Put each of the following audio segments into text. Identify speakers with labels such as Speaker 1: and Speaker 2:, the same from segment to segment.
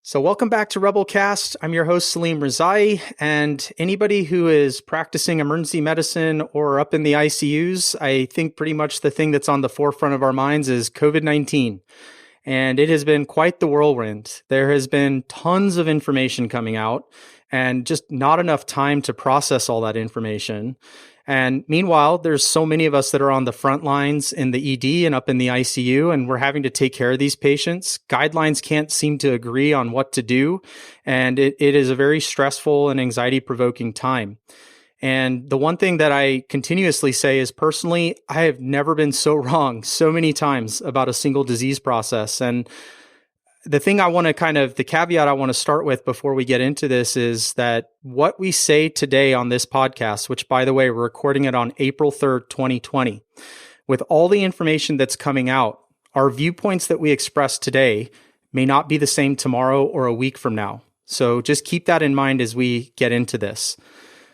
Speaker 1: So welcome back to Rebelcast. I'm your host, Salim Rezai, and anybody who is practicing emergency medicine or up in the ICUs, I think pretty much the thing that's on the forefront of our minds is COVID-19. And it has been quite the whirlwind. There has been tons of information coming out and just not enough time to process all that information. And meanwhile, there's so many of us that are on the front lines in the ED and up in the ICU, and we're having to take care of these patients. Guidelines can't seem to agree on what to do, and it is a very stressful and anxiety-provoking time. And the one thing that I continuously say is personally, I have never been so wrong so many times about a single disease process. And the thing the caveat I want to start with before we get into this is that what we say today on this podcast, which by the way, we're recording it on April 3rd, 2020, with all the information that's coming out, our viewpoints that we express today may not be the same tomorrow or a week from now. So just keep that in mind as we get into this.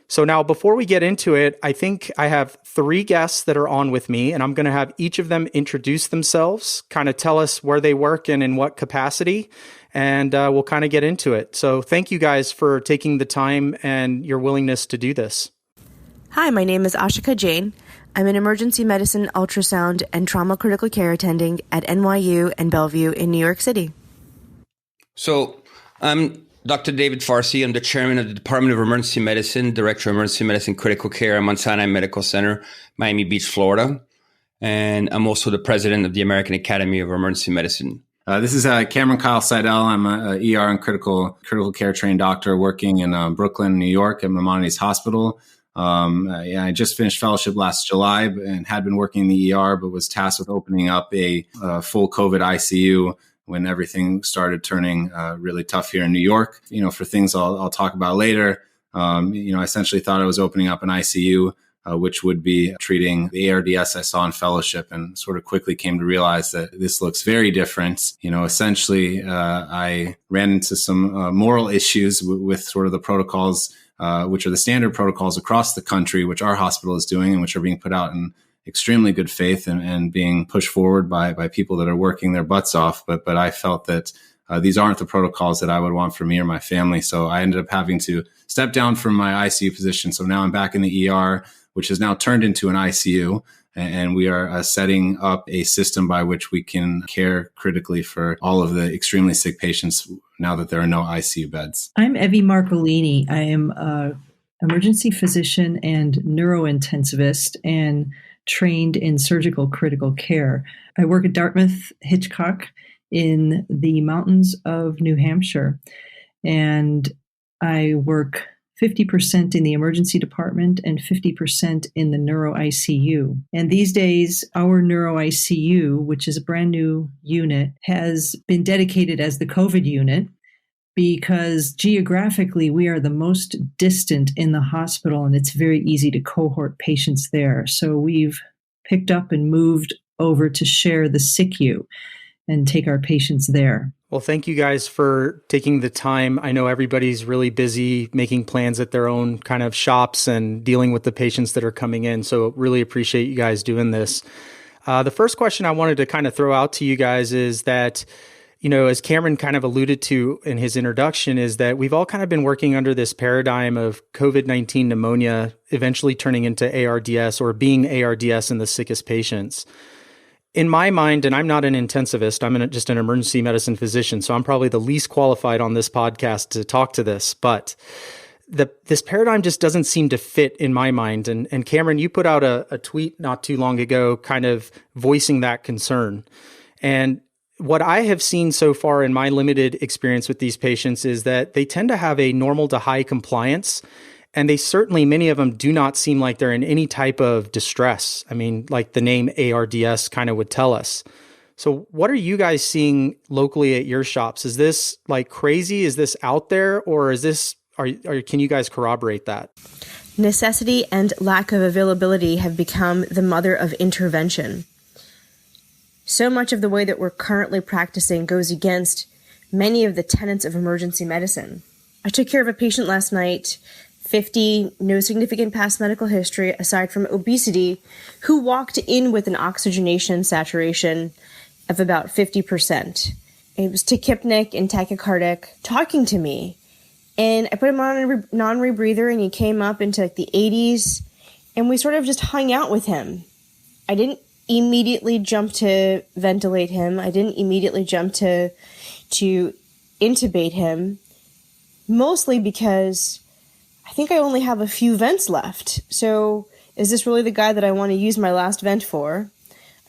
Speaker 1: So now, before we get into it, I think I have 3 guests that are on with me, and I'm going to have each of them introduce themselves, kind of tell us where they work and in what capacity, and we'll kind of get into it. So thank you guys for taking the time and your willingness to do this.
Speaker 2: Hi, my name is Ashika Jain. I'm an emergency medicine, ultrasound, and trauma critical care attending at NYU and Bellevue in New York City.
Speaker 3: So I'm Dr. David Farcy. I'm the chairman of the Department of Emergency Medicine, director of Emergency Medicine Critical Care at Mount Sinai Medical Center, Miami Beach, Florida. And I'm also the president of the American Academy of Emergency Medicine.
Speaker 4: This is Cameron Kyle Seidel. I'm a ER and critical care trained doctor working in Brooklyn, New York at Maimonides Hospital. I just finished fellowship last July and had been working in the ER, but was tasked with opening up a full COVID ICU when everything started turning really tough here in New York. For things I'll talk about later, I essentially thought I was opening up an ICU, which would be treating the ARDS I saw in fellowship, and sort of quickly came to realize that this looks very different. Essentially, I ran into some moral issues with sort of the protocols, which are the standard protocols across the country, which our hospital is doing and which are being put out in extremely good faith and being pushed forward by people that are working their butts off. But I felt that these aren't the protocols that I would want for me or my family. So I ended up having to step down from my ICU position. So now I'm back in the ER, which has now turned into an ICU. And we are setting up a system by which we can care critically for all of the extremely sick patients now that there are no ICU beds.
Speaker 5: I'm Evie Marcolini. I am an emergency physician and neurointensivist and trained in surgical critical care. I work at Dartmouth Hitchcock in the mountains of New Hampshire, and I work 50% in the emergency department and 50% in the neuro ICU. And these days, our neuro ICU, which is a brand new unit, has been dedicated as the COVID unit because geographically we are the most distant in the hospital and it's very easy to cohort patients there. So we've picked up and moved over to share the SICU and take our patients there.
Speaker 1: Well, thank you guys for taking the time. I know everybody's really busy making plans at their own kind of shops and dealing with the patients that are coming in. So really appreciate you guys doing this. The first question I wanted to kind of throw out to you guys is that, as Cameron kind of alluded to in his introduction, is that we've all kind of been working under this paradigm of COVID-19 pneumonia eventually turning into ARDS or being ARDS in the sickest patients. In my mind, and I'm not an intensivist, I'm just an emergency medicine physician, so I'm probably the least qualified on this podcast to talk to this, but this paradigm just doesn't seem to fit in my mind. And Cameron, you put out a tweet not too long ago kind of voicing that concern. And what I have seen so far in my limited experience with these patients is that they tend to have a normal to high compliance. And they certainly, many of them do not seem like they're in any type of distress. I mean, like the name ARDS kind of would tell us. So what are you guys seeing locally at your shops? Is this like crazy? Is this out there? Or is this, can you guys corroborate that?
Speaker 2: Necessity and lack of availability have become the mother of intervention. So much of the way that we're currently practicing goes against many of the tenets of emergency medicine. I took care of a patient last night, 50, no significant past medical history aside from obesity, who walked in with an oxygenation saturation of about 50%. It was tachypnic and tachycardic, talking to me. And I put him on a non-rebreather, and he came up into like the 80s, and we sort of just hung out with him. I didn't immediately jump to ventilate him. I didn't immediately jump to intubate him, mostly because I think I only have a few vents left. So is this really the guy that I want to use my last vent for?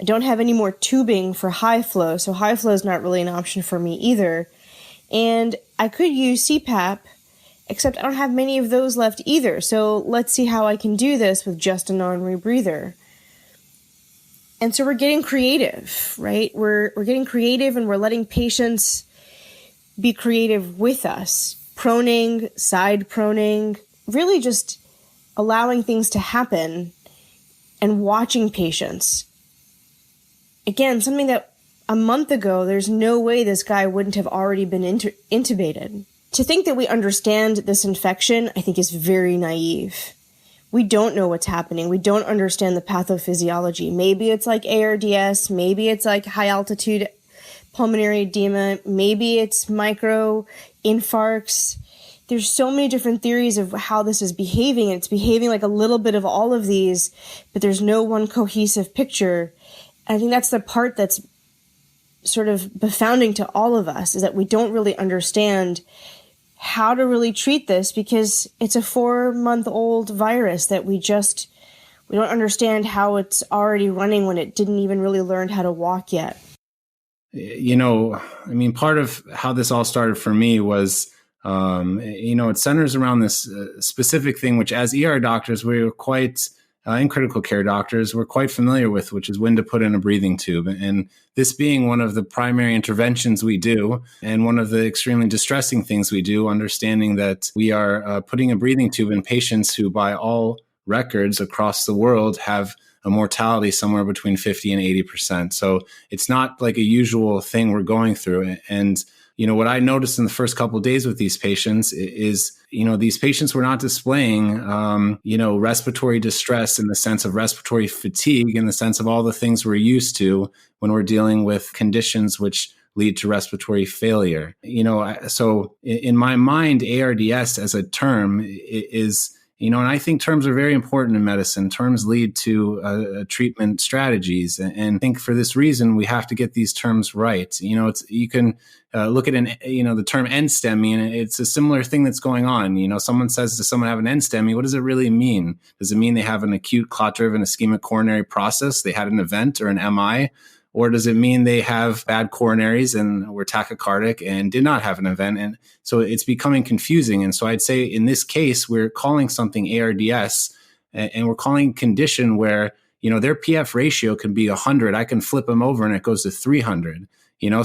Speaker 2: I don't have any more tubing for Highflow, so Highflow is not really an option for me either. And I could use CPAP, except I don't have many of those left either. So let's see how I can do this with just a non-rebreather. And so we're getting creative, right? We're getting creative, and we're letting patients be creative with us. Proning, side proning, really just allowing things to happen and watching patients. Again, something that a month ago, there's no way this guy wouldn't have already been intubated. To think that we understand this infection, I think, is very naive. We don't know what's happening. We don't understand the pathophysiology. Maybe it's like ARDS. Maybe it's like high altitude pulmonary edema. Maybe it's micro infarcts. There's so many different theories of how this is behaving. It's behaving like a little bit of all of these, but there's no one cohesive picture. And I think that's the part that's sort of befounding to all of us, is that we don't really understand how to really treat this, because it's a 4-month-old virus that we don't understand how it's already running when it didn't even really learn how to walk yet.
Speaker 4: Part of how this all started for me was, it centers around this specific thing, which as ER doctors, we were quite, and critical care doctors, we're quite familiar with, which is when to put in a breathing tube. And this being one of the primary interventions we do, and one of the extremely distressing things we do, understanding that we are putting a breathing tube in patients who, by all records across the world, have a mortality somewhere between 50 and 80%. So it's not like a usual thing we're going through. And what I noticed in the first couple of days with these patients is, these patients were not displaying, respiratory distress in the sense of respiratory fatigue, in the sense of all the things we're used to when we're dealing with conditions which lead to respiratory failure. So in my mind, ARDS as a term is, and I think terms are very important in medicine. Terms lead to treatment strategies. And I think for this reason, we have to get these terms right. You can look at the term NSTEMI, and it's a similar thing that's going on. Someone says, does someone have an NSTEMI? What does it really mean? Does it mean they have an acute clot-driven ischemic coronary process? They had an event or an MI? Or does it mean they have bad coronaries and were tachycardic and did not have an event? And so it's becoming confusing. And so I'd say in this case, we're calling something ARDS, and we're calling a condition where, their PF ratio can be 100. I can flip them over and it goes to 300,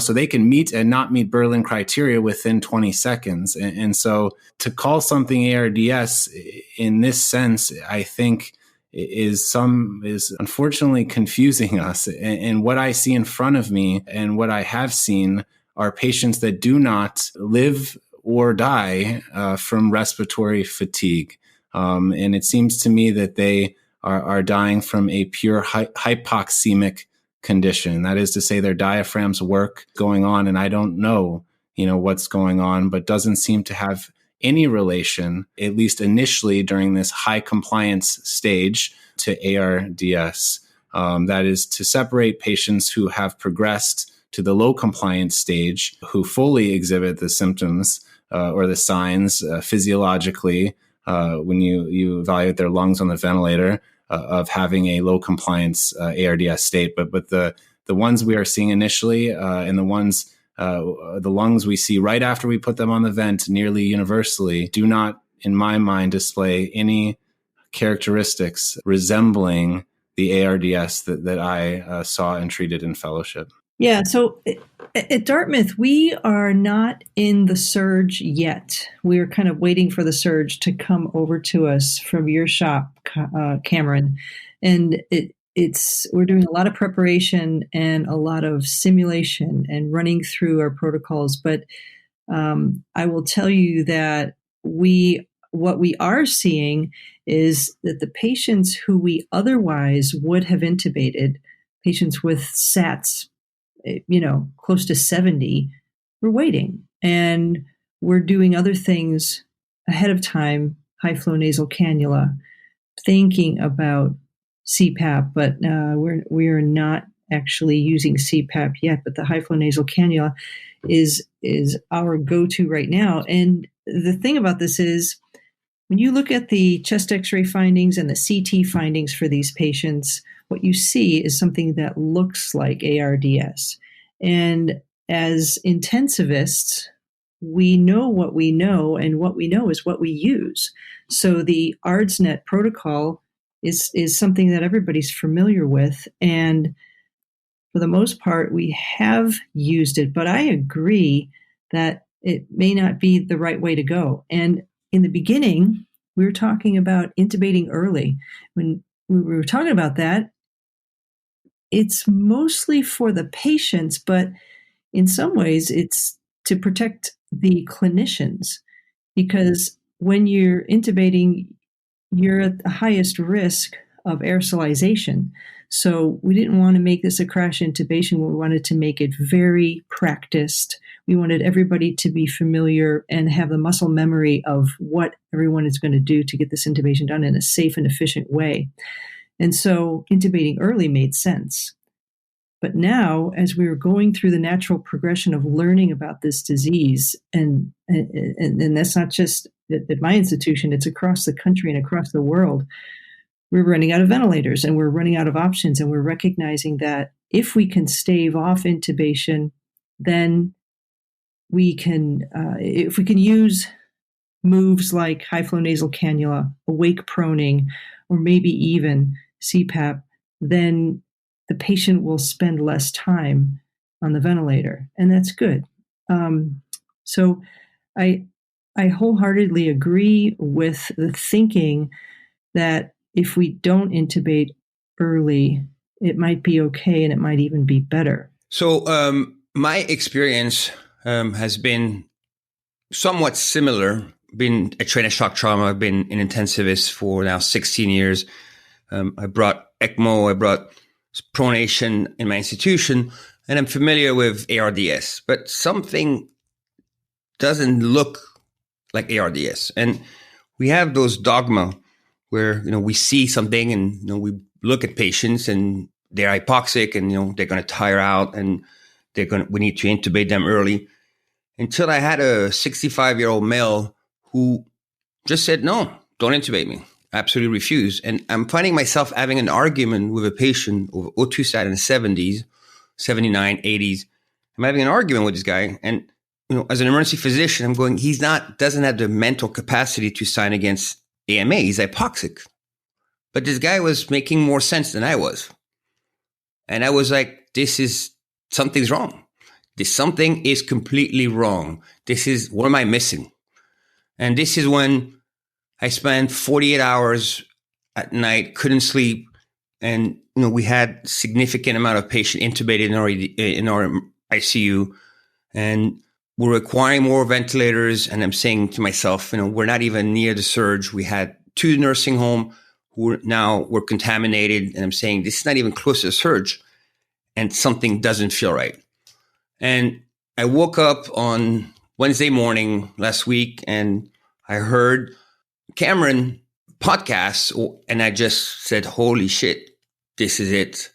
Speaker 4: so they can meet and not meet Berlin criteria within 20 seconds. And so to call something ARDS in this sense, I think is unfortunately confusing us. And what I see in front of me and what I have seen are patients that do not live or die from respiratory fatigue. And it seems to me that they are dying from a pure hypoxemic condition. That is to say, their diaphragm's work going on, and I don't know, what's going on, but doesn't seem to have any relation, at least initially during this high compliance stage, to ARDS. That is to separate patients who have progressed to the low compliance stage, who fully exhibit the symptoms or the signs physiologically when you evaluate their lungs on the ventilator of having a low compliance ARDS state. But the ones we are seeing initially and the lungs we see right after we put them on the vent nearly universally do not, in my mind, display any characteristics resembling the ARDS that I saw and treated in fellowship.
Speaker 5: Yeah, so at Dartmouth, we are not in the surge yet. We're kind of waiting for the surge to come over to us from your shop, Cameron. And we're doing a lot of preparation and a lot of simulation and running through our protocols. But I will tell you that what we are seeing is that the patients who we otherwise would have intubated, patients with SATs, close to 70, we're waiting and we're doing other things ahead of time, high flow nasal cannula, thinking about CPAP, but we're not actually using CPAP yet. But the high flow nasal cannula is our go-to right now. And the thing about this is, when you look at the chest X-ray findings and the CT findings for these patients, what you see is something that looks like ARDS. And as intensivists, we know what we know, and what we know is what we use. So the ARDSNet protocol is something that everybody's familiar with. And for the most part, we have used it. But I agree that it may not be the right way to go. And in the beginning, we were talking about intubating early. When we were talking about that, it's mostly for the patients, but in some ways it's to protect the clinicians, because when you're intubating, you're at the highest risk of aerosolization. So we didn't want to make this a crash intubation. We wanted to make it very practiced. We wanted everybody to be familiar and have the muscle memory of what everyone is going to do to get this intubation done in a safe and efficient way. And so intubating early made sense. But now, as we were going through the natural progression of learning about this disease, and that's not just at my institution, it's across the country and across the world, we're running out of ventilators and we're running out of options. And we're recognizing that if we can stave off intubation, then we can, if we can use moves like high flow nasal cannula, awake proning, or maybe even CPAP, then the patient will spend less time on the ventilator, and that's good. So I wholeheartedly agree with the thinking that if we don't intubate early, it might be okay and it might even be better.
Speaker 3: So my experience has been somewhat similar. Been a trained in shock trauma. I've been an intensivist for now 16 years. I brought ECMO, I brought pronation in my institution, and I'm familiar with ARDS, but something doesn't look like ARDS. And we have those dogma where, we see something and, we look at patients and they're hypoxic and, they're going to tire out and we need to intubate them early. Until I had a 65-year-old male who just said, no, don't intubate me. Absolutely refused. And I'm finding myself having an argument with a patient over O2 sat in the 70s, 79, 80s. I'm having an argument with this guy. And, as an emergency physician, I'm going, doesn't have the mental capacity to sign against AMA. He's hypoxic. But this guy was making more sense than I was. And I was like, something's wrong. Something is completely wrong. What am I missing? And this is when I spent 48 hours at night, couldn't sleep. And, we had significant amount of patient intubated in our ICU, and we're requiring more ventilators. And I'm saying to myself, we're not even near the surge. We had 2 nursing home who were contaminated. And I'm saying, this is not even close to the surge. And something doesn't feel right. And I woke up on Wednesday morning last week and I heard Cameron podcast, and I just said, holy shit, this is it.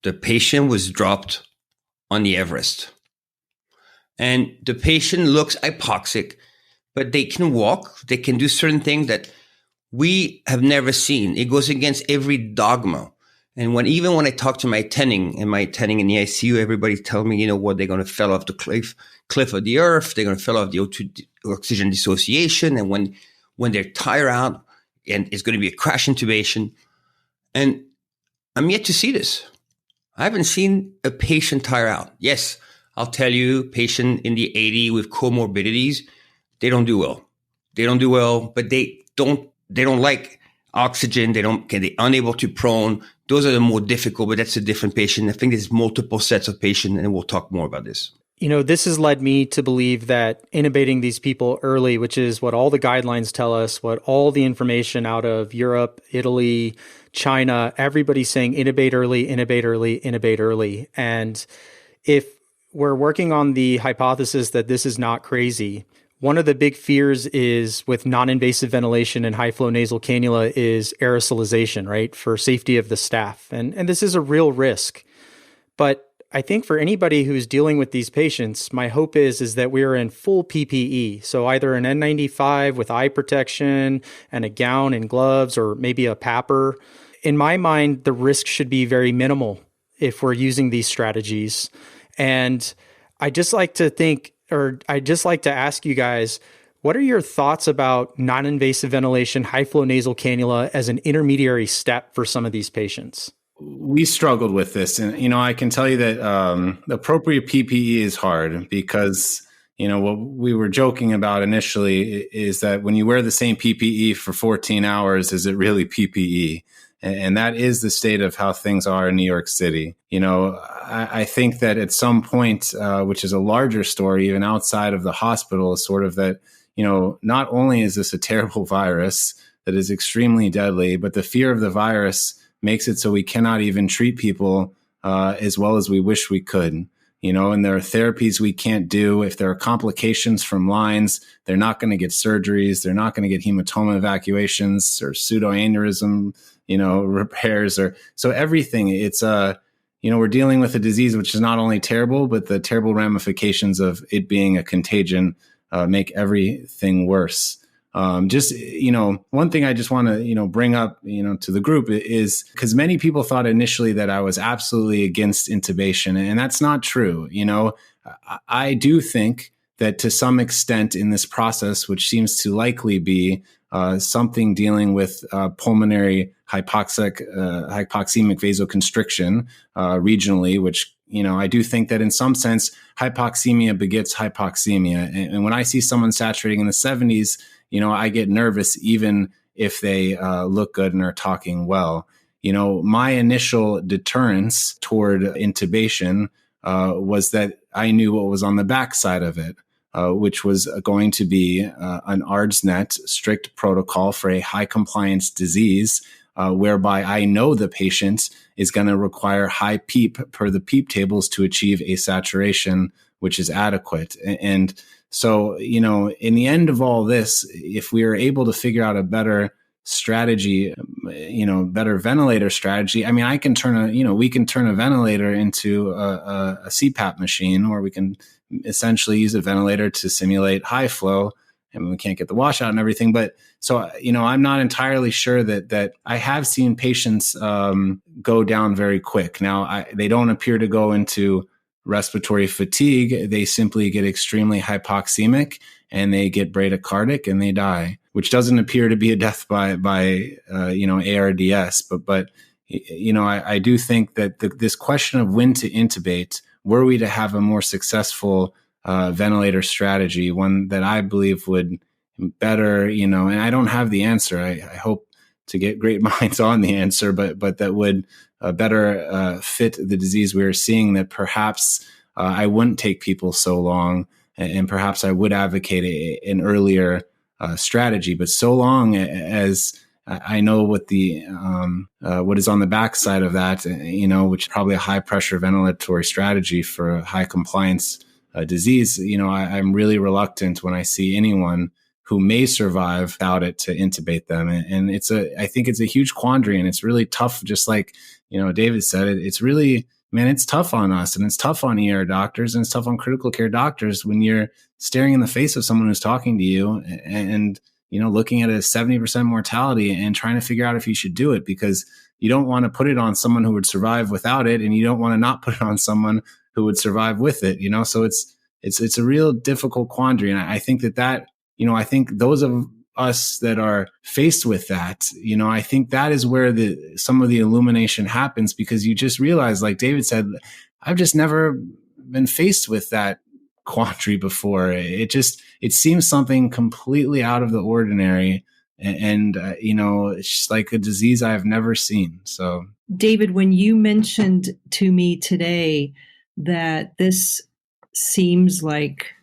Speaker 3: The patient was dropped on the Everest. And the patient looks hypoxic, but they can walk. They can do certain things that we have never seen. It goes against every dogma. And even when I talk to my attending in the ICU, everybody's telling me, they're going to fall off the cliff of the earth. They're going to fall off the O2 oxygen dissociation. And when they're tired out, and it's going to be a crash intubation. And I'm yet to see this. I haven't seen a patient tire out. Yes, I'll tell you, patient in the 80 with comorbidities, they don't do well. They don't do well, but they don't like oxygen. They're unable to prone. Those are the more difficult, but that's a different patient. I think there's multiple sets of patients, and we'll talk more about this.
Speaker 1: This has led me to believe that intubating these people early, which is what all the guidelines tell us, what all the information out of Europe, Italy, China, everybody's saying intubate early, intubate early, intubate early. And if we're working on the hypothesis that this is not crazy. One of the big fears is with non-invasive ventilation and high-flow nasal cannula is aerosolization, right, for safety of the staff. And this is a real risk. But I think for anybody who's dealing with these patients, my hope is that we are in full PPE. So either an N95 with eye protection and a gown and gloves, or maybe a PAPR. In my mind, the risk should be very minimal if we're using these strategies. And I'd just like to ask you guys, what are your thoughts about non-invasive ventilation, high-flow nasal cannula as an intermediary step for some of these patients?
Speaker 4: We struggled with this. And, I can tell you that the appropriate PPE is hard because, what we were joking about initially is that when you wear the same PPE for 14 hours, is it really PPE? And that is the state of how things are in New York City. I think that at some point, which is a larger story, even outside of the hospital, is sort of that, not only is this a terrible virus that is extremely deadly, but the fear of the virus makes it so we cannot even treat people as well as we wish we could. And there are therapies we can't do. If there are complications from lines, they're not going to get surgeries. They're not going to get hematoma evacuations or pseudoaneurysm, repairs, or so everything. It's we're dealing with a disease which is not only terrible, but the terrible ramifications of it being a contagion make everything worse. One thing I just want to, bring up, to the group is because many people thought initially that I was absolutely against intubation, and that's not true. I do think that to some extent in this process, which seems to likely be something dealing with pulmonary hypoxemic vasoconstriction regionally, which, I do think that in some sense, hypoxemia begets hypoxemia. And when I see someone saturating in the 70s, I get nervous even if they look good and are talking well. My initial deterrence toward intubation was that I knew what was on the backside of it, which was going to be an ARDS-NET strict protocol for a high compliance disease, whereby I know the patient is going to require high PEEP per the PEEP tables to achieve a saturation, which is adequate. And so, in the end of all this, if we are able to figure out a better strategy, better ventilator strategy, I can we can turn a ventilator into a CPAP machine, or we can essentially use a ventilator to simulate high flow. And we can't get the washout and everything. But so, I'm not entirely sure that I have seen patients go down very quick. Now, they don't appear to go into respiratory fatigue. They simply get extremely hypoxemic and they get bradycardic and they die, which doesn't appear to be a death by ARDS. But I do think that this question of when to intubate, were we to have a more successful ventilator strategy, one that I believe would better, and I don't have the answer. I hope to get great minds on the answer, but that would better fit the disease we are seeing, that perhaps I wouldn't take people so long, and perhaps I would advocate an earlier strategy. But so long as I know what the what is on the backside of that, which is probably a high pressure ventilatory strategy for a high compliance disease, I'm really reluctant when I see anyone who may survive without it to intubate them. And I think it's a huge quandary, and it's really tough. Just like, David said, it's really, it's tough on us, and it's tough on ER doctors, and it's tough on critical care doctors when you're staring in the face of someone who's talking to you and looking at a 70% mortality and trying to figure out if you should do it, because you don't want to put it on someone who would survive without it, and you don't want to not put it on someone who would survive with it, so it's a real difficult quandary. And I think that I think those of us that are faced with that, I think that is where some of the illumination happens, because you just realize, like David said, I've just never been faced with that quandary before. It seems something completely out of the ordinary. And it's just like a disease I've never seen. So,
Speaker 5: David, when you mentioned to me today that this seems like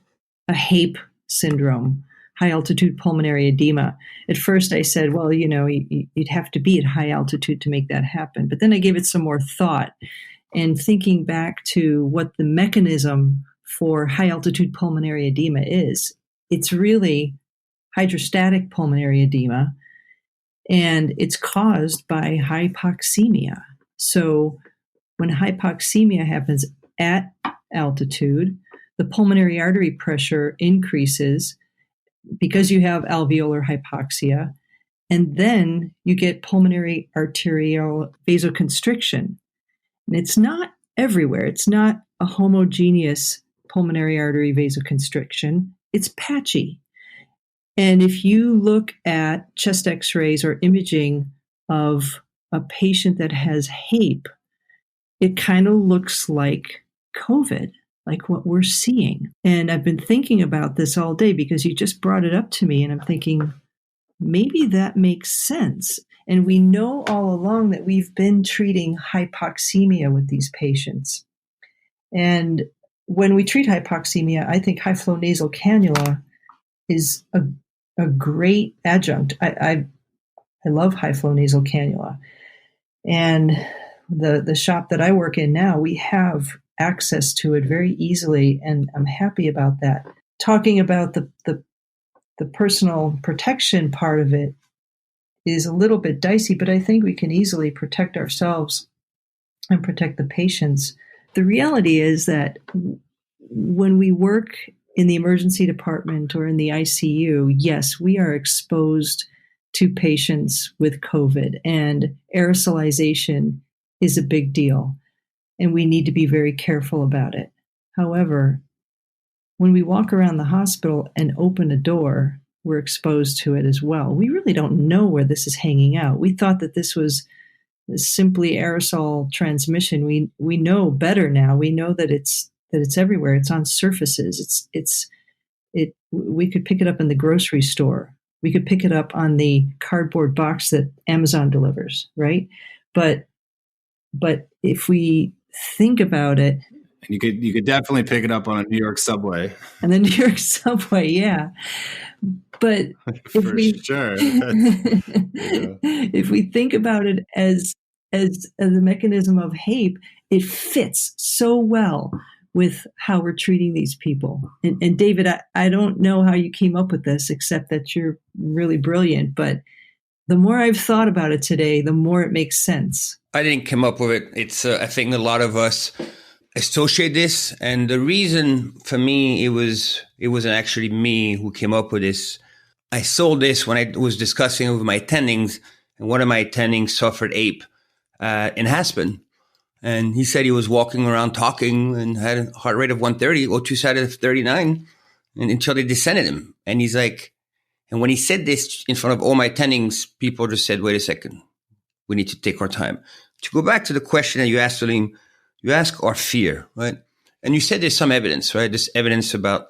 Speaker 5: a HAPE syndrome, high altitude pulmonary edema, at first I said, well, you'd have to be at high altitude to make that happen. But then I gave it some more thought. and thinking back to what the mechanism for high altitude pulmonary edema is. It's really hydrostatic pulmonary edema, and it's caused by hypoxemia. So when hypoxemia happens at altitude, the pulmonary artery pressure increases because you have alveolar hypoxia, and then you get pulmonary arterial vasoconstriction. And it's not everywhere. It's not a homogeneous pulmonary artery vasoconstriction. It's patchy. And if you look at chest x-rays or imaging of a patient that has HAPE, it kind of looks like COVID, like what we're seeing. And I've been thinking about this all day because you just brought it up to me, and I'm thinking, maybe that makes sense. And we know all along that we've been treating hypoxemia with these patients. And when we treat hypoxemia, I think high-flow nasal cannula is a great adjunct. I love high-flow nasal cannula. And the shop that I work in now, we have access to it very easily, and I'm happy about that. Talking about the personal protection part of it is a little bit dicey, but I think we can easily protect ourselves and protect the patients. The reality is that when we work in the emergency department or in the ICU, yes, we are exposed to patients with COVID, and aerosolization is a big deal, and we need to be very careful about it. However, when we walk around the hospital and open a door, we're exposed to it as well. We really don't know where this is hanging out. We thought that this was simply aerosol transmission. We know better now. We know that it's everywhere. It's on surfaces. We could pick it up in the grocery store. We could pick it up on the cardboard box that Amazon delivers, right? But if we think about it,
Speaker 4: and you could definitely pick it up on a New York subway.
Speaker 5: And the New York subway, yeah. But
Speaker 4: Sure.
Speaker 5: If we think about it as a mechanism of HAPE, it fits so well with how we're treating these people. And David, I don't know how you came up with this, except that you're really brilliant. But the more I've thought about it today, the more it makes sense.
Speaker 3: I didn't come up with it. It's I think a lot of us associate this, and the reason for me, it wasn't actually me who came up with this. I saw this when I was discussing it with my attendings, and one of my attendings suffered APE in Aspen. And he said he was walking around talking and had a heart rate of 130, O2 sat at 39, and until they descended him. And he's like, and when he said this in front of all my attendings, people just said, wait a second, we need to take our time. To go back to the question that you asked, Salim, you ask our fear, right? And you said there's some evidence, right? There's evidence about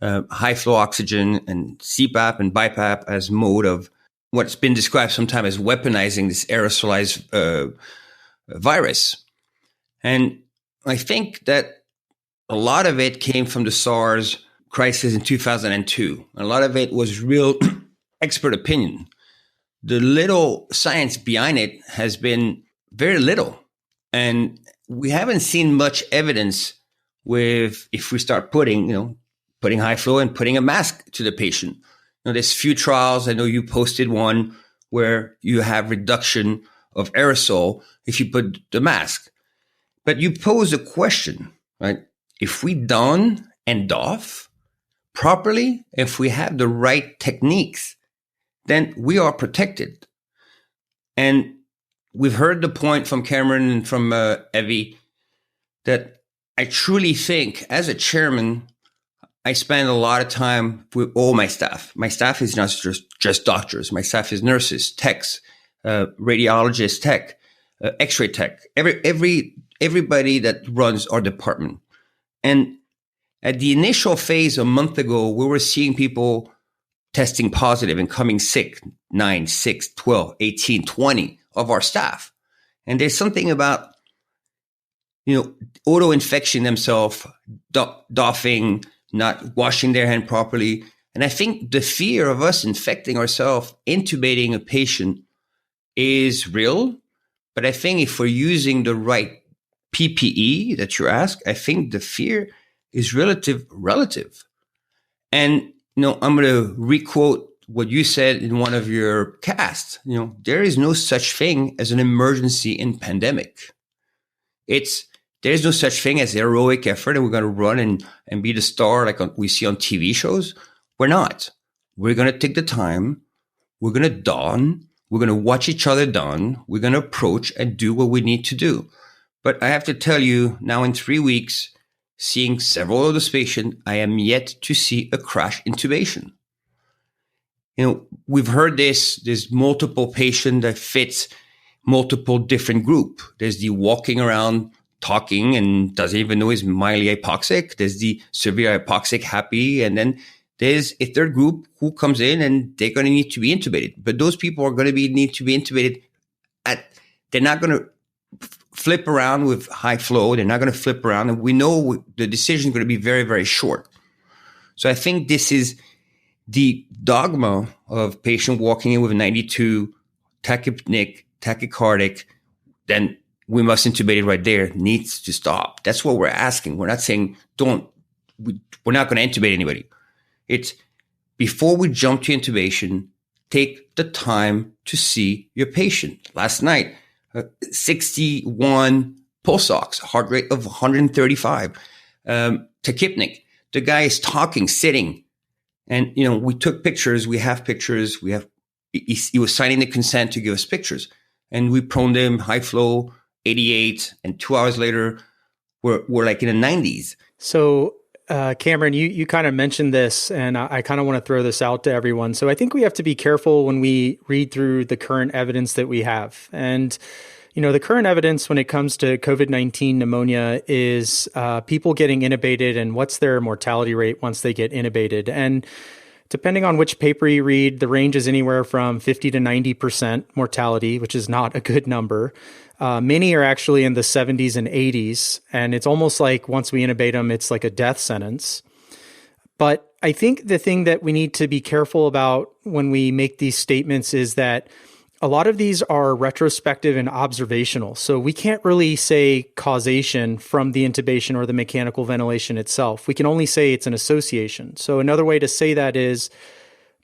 Speaker 3: high flow oxygen and CPAP and BiPAP as mode of what's been described sometimes as weaponizing this aerosolized virus. And I think that a lot of it came from the SARS crisis in 2002. A lot of it was real expert opinion. The little science behind it has been very little. And we haven't seen much evidence with, if we start putting high flow and putting a mask to the patient. There's few trials. I know you posted one where you have reduction of aerosol if you put the mask. But you pose a question, right? If we don and doff properly, if we have the right techniques, then we are protected. And we've heard the point from Cameron and from Evie that I truly think, as a chairman, I spend a lot of time with all my staff. My staff is not just doctors. My staff is nurses, techs, radiologists, tech, X-ray tech, everybody that runs our department. And at the initial phase a month ago, we were seeing people testing positive and coming sick, 9, 6, 12, 18, 20 of our staff. And there's something about, auto-infection themselves, doffing, not washing their hand properly. And I think the fear of us infecting ourselves, intubating a patient is real. But I think if we're using the right PPE that you ask, I think the fear is relative. And, I'm going to requote what you said in one of your casts. There is no such thing as an emergency in pandemic. There's no such thing as heroic effort and we're going to run and be the star like we see on TV shows. We're not. We're going to take the time. We're going to dawn. We're going to watch each other dawn. We're going to approach and do what we need to do. But I have to tell you, now in 3 weeks, seeing several of those patients, I am yet to see a crash intubation. We've heard there's multiple patient that fits multiple different group. There's the walking around talking and doesn't even know he's mildly hypoxic. There's the severe hypoxic happy. And then there's a third group who comes in and they're going to need to be intubated. But those people are going to need to be intubated they're not going to flip around with high flow. They're not going to flip around. And we know the decision is going to be very, very short. So I think this is the dogma of patient walking in with 92 tachypneic, tachycardic, then we must intubate it right there, needs to stop. That's what we're asking. We're not saying we're not going to intubate anybody. It's before we jump to intubation, take the time to see your patient. Last night, 61 pulse ox, heart rate of 135, tachypneic. The guy is talking, sitting. And, we took pictures. We have pictures. He was signing the consent to give us pictures. And we proned him, high flow, 88. And 2 hours later, we're like in the 90s.
Speaker 1: So, Cameron, you kind of mentioned this, and I kind of want to throw this out to everyone. So I think we have to be careful when we read through the current evidence that we have. And, the current evidence when it comes to COVID-19 pneumonia is people getting intubated and what's their mortality rate once they get intubated. And depending on which paper you read, the range is anywhere from 50 to 90% mortality, which is not a good number. Many are actually in the 70s and 80s, and it's almost like once we intubate them, it's like a death sentence. But I think the thing that we need to be careful about when we make these statements is that a lot of these are retrospective and observational. So we can't really say causation from the intubation or the mechanical ventilation itself. We can only say it's an association. So another way to say that is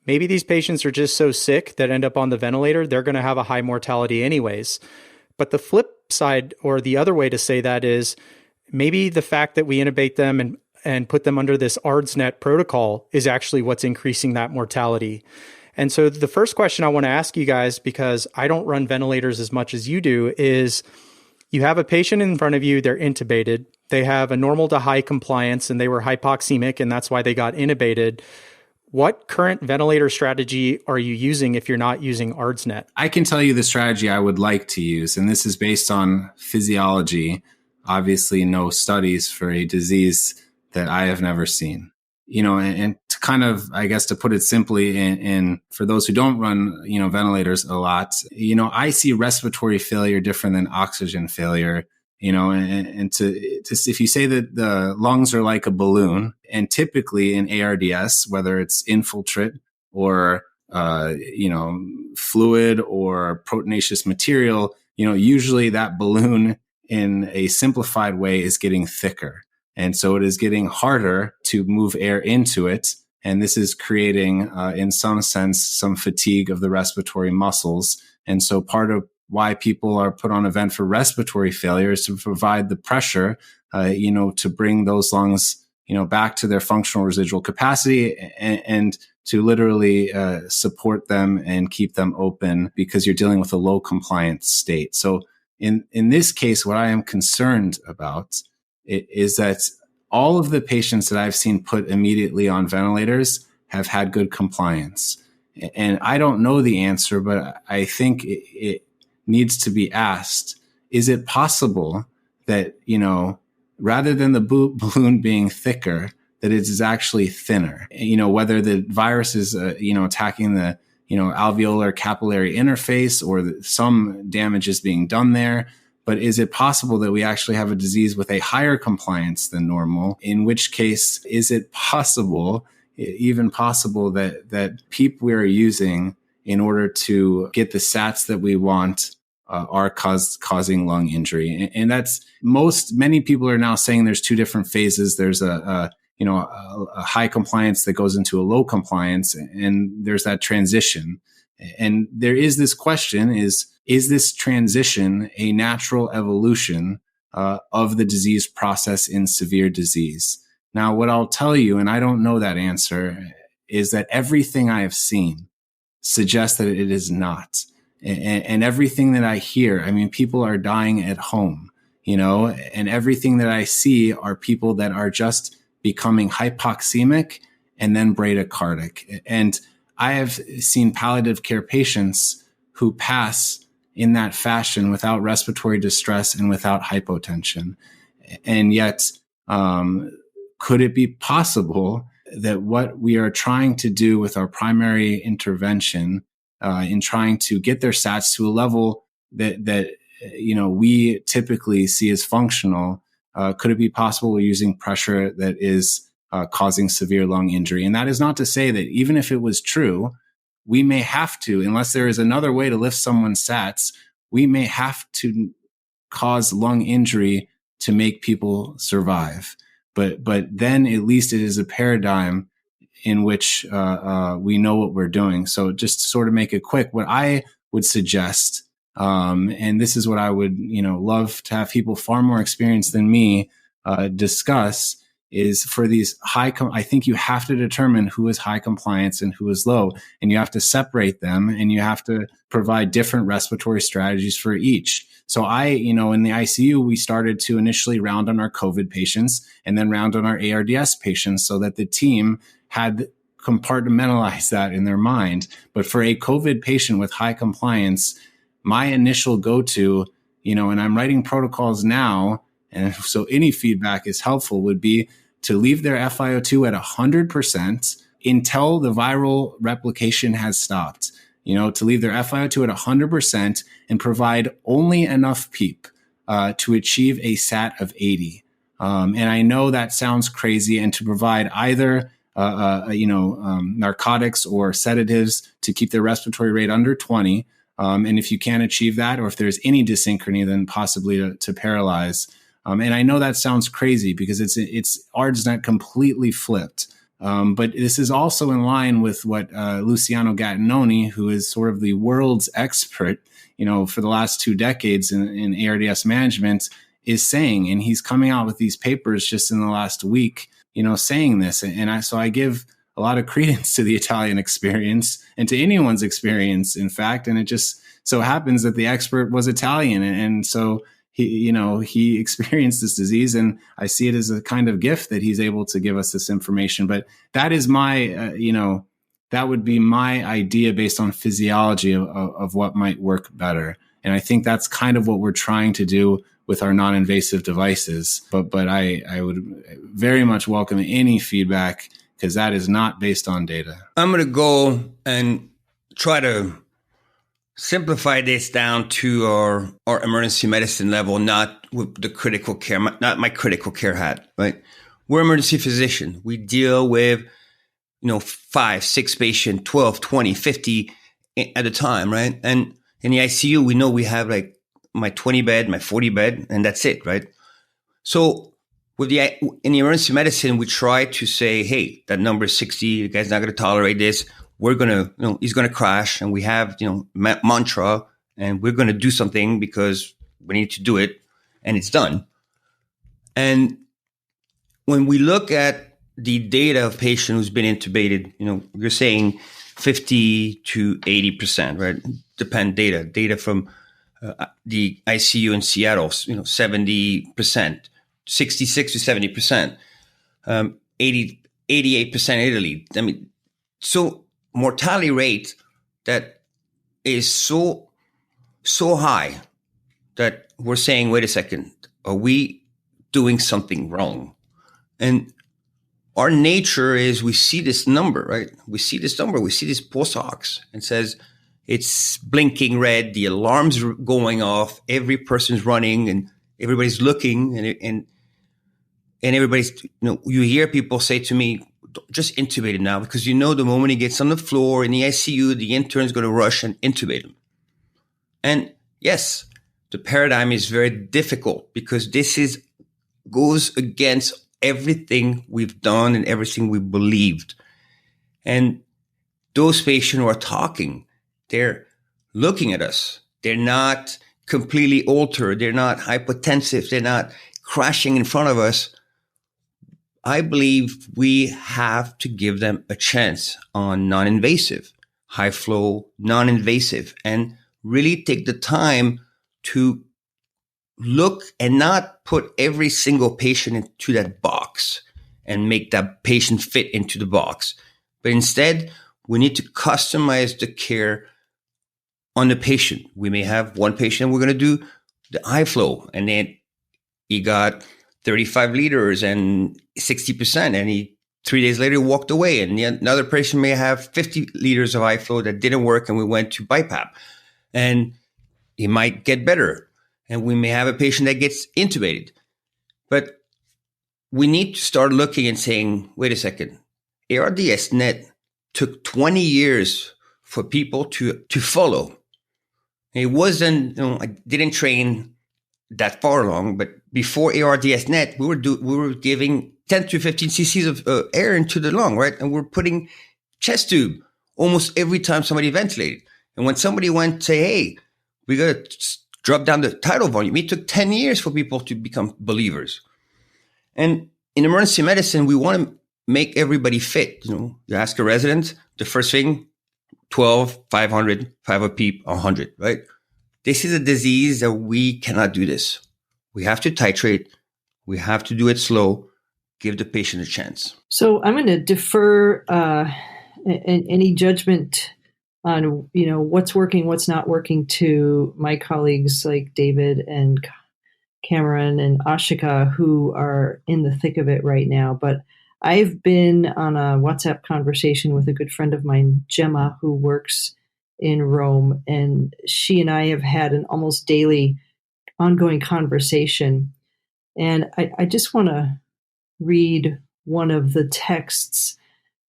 Speaker 1: maybe these patients are just so sick that end up on the ventilator, they're going to have a high mortality anyways. But the flip side, or the other way to say that is maybe the fact that we intubate them and put them under this ARDSNet protocol is actually what's increasing that mortality. And so the first question I want to ask you guys, because I don't run ventilators as much as you do, is you have a patient in front of you, they're intubated, they have a normal to high compliance and they were hypoxemic and that's why they got intubated. What current ventilator strategy are you using if you're not using ARDSNet?
Speaker 4: I can tell you the strategy I would like to use, and this is based on physiology. Obviously, no studies for a disease that I have never seen. And to kind of, I guess, to put it simply, in for those who don't run, ventilators a lot, I see respiratory failure different than oxygen failure. And to if you say that the lungs are like a balloon, and typically in ARDS, whether it's infiltrate or fluid or proteinaceous material, usually that balloon in a simplified way is getting thicker. And so it is getting harder to move air into it. And this is creating, in some sense, some fatigue of the respiratory muscles. And so part of why people are put on a vent for respiratory failure is to provide the pressure, to bring those lungs, back to their functional residual capacity and to literally support them and keep them open because you're dealing with a low compliance state. So in this case, what I am concerned about is that all of the patients that I've seen put immediately on ventilators have had good compliance. And I don't know the answer, but I think it needs to be asked. Is it possible that, rather than the balloon being thicker, that it is actually thinner? Whether the virus is, attacking the, alveolar capillary interface or some damage is being done there. But is it possible that we actually have a disease with a higher compliance than normal? In which case, is it even possible that PEEP we are using in order to get the SATs that we want are causing lung injury. And that's many people are now saying there's two different phases. There's a high compliance that goes into a low compliance, and there's that transition. And there is this question, is this transition a natural evolution of the disease process in severe disease? Now, what I'll tell you, and I don't know that answer, is that everything I have seen suggests that it is not. And everything that I hear, I mean, people are dying at home, and everything that I see are people that are just becoming hypoxemic and then bradycardic. And I have seen palliative care patients who pass in that fashion without respiratory distress and without hypotension. And yet, could it be possible that what we are trying to do with our primary intervention in trying to get their sats to a level that we typically see as functional, could it be possible we're using pressure that is causing severe lung injury? And that is not to say that even if it was true, we may have to, unless there is another way to lift someone's sats, we may have to cause lung injury to make people survive. But then at least it is a paradigm in which we know what we're doing. So just to sort of make it quick, what I would suggest, and this is what I would love to have people far more experienced than me discuss, is for these I think you have to determine who is high compliance and who is low, and you have to separate them, and you have to provide different respiratory strategies for each. So in the ICU, we started to initially round on our COVID patients and then round on our ARDS patients so that the team had compartmentalized that in their mind. But for a COVID patient with high compliance, my initial go-to, and I'm writing protocols now, and so any feedback is helpful, would be to leave their FiO2 at 100% until the viral replication has stopped. To leave their FiO2 at 100% and provide only enough PEEP to achieve a SAT of 80. And I know that sounds crazy, and to provide either narcotics or sedatives to keep their respiratory rate under 20. And if you can't achieve that, or if there's any dysynchrony, then possibly to paralyze. And I know that sounds crazy because it's ARDS-net completely flipped. But this is also in line with what Luciano Gattinoni, who is sort of the world's expert, for the last 2 decades in ARDS management, is saying. And he's coming out with these papers just in the last week, saying this. And I give a lot of credence to the Italian experience and to anyone's experience, in fact. And it just so happens that the expert was Italian. And so he experienced this disease, and I see it as a kind of gift that he's able to give us this information. But that is my, that would be my idea based on physiology of what might work better. And I think that's kind of what we're trying to do with our non-invasive devices. But I would very much welcome any feedback, because that is not based on data.
Speaker 3: I'm going to go and try to simplify this down to our emergency medicine level, not with the critical care, not my critical care hat, right? We're emergency physician. We deal with, 5, 6 patients, 12, 20, 50 at a time, right? And in the ICU, we know we have like my 20 bed, my 40 bed, and that's it, right? So in the emergency medicine, we try to say, hey, that number is 60. The guy's not going to tolerate this. We're going to, he's going to crash, and we have, mantra, and we're going to do something because we need to do it, and it's done. And when we look at the data of patient who's been intubated, you're saying 50 to 80%, right? Data from the ICU in Seattle, 70%, 66 to 70%, 88% Italy. I mean, so mortality rate that is so high that we're saying, wait a second, are we doing something wrong? And our nature is we see this number, right? We see this pulse ox, and says it's blinking red, the alarms are going off, every person's running, and everybody's looking, and everybody's, you hear people say to me, just intubate him now, because the moment he gets on the floor in the ICU, the intern's going to rush and intubate him. And Yes, the paradigm is very difficult because this goes against everything we've done and everything we believed. And those patients who are talking, they're looking at us. They're not completely altered. They're not hypotensive. They're not crashing in front of us. I believe we have to give them a chance on non-invasive, high flow, non-invasive, and really take the time to look and not put every single patient into that box and make that patient fit into the box. But instead, we need to customize the care on the patient. We may have one patient, we're going to do the high flow, and then he got 35 liters and 60%, and 3 days later walked away. And another patient may have 50 liters of high flow that didn't work, and we went to BiPAP, and he might get better. And we may have a patient that gets intubated. But we need to start looking and saying, wait a second, ARDS-NET took 20 years for people to follow. It wasn't, I didn't train that far along, but before ARDS-NET, we were giving 10 to 15 cc's of air into the lung, right? And we're putting chest tube almost every time somebody ventilated. And when somebody went to say, hey, we got to drop down the tidal volume, it took 10 years for people to become believers. And in emergency medicine, we want to make everybody fit. You ask a resident, the first thing, 12, 500, 5 a PEEP, 100, right? This is a disease that we cannot do this. We have to titrate. We have to do it slow. Give the patient a chance.
Speaker 5: So I'm going to defer any judgment on what's working, what's not working to my colleagues like David and Cameron and Ashika, who are in the thick of it right now. But I've been on a WhatsApp conversation with a good friend of mine, Gemma, who works in Rome, and she and I have had an almost daily ongoing conversation. And I just want to read one of the texts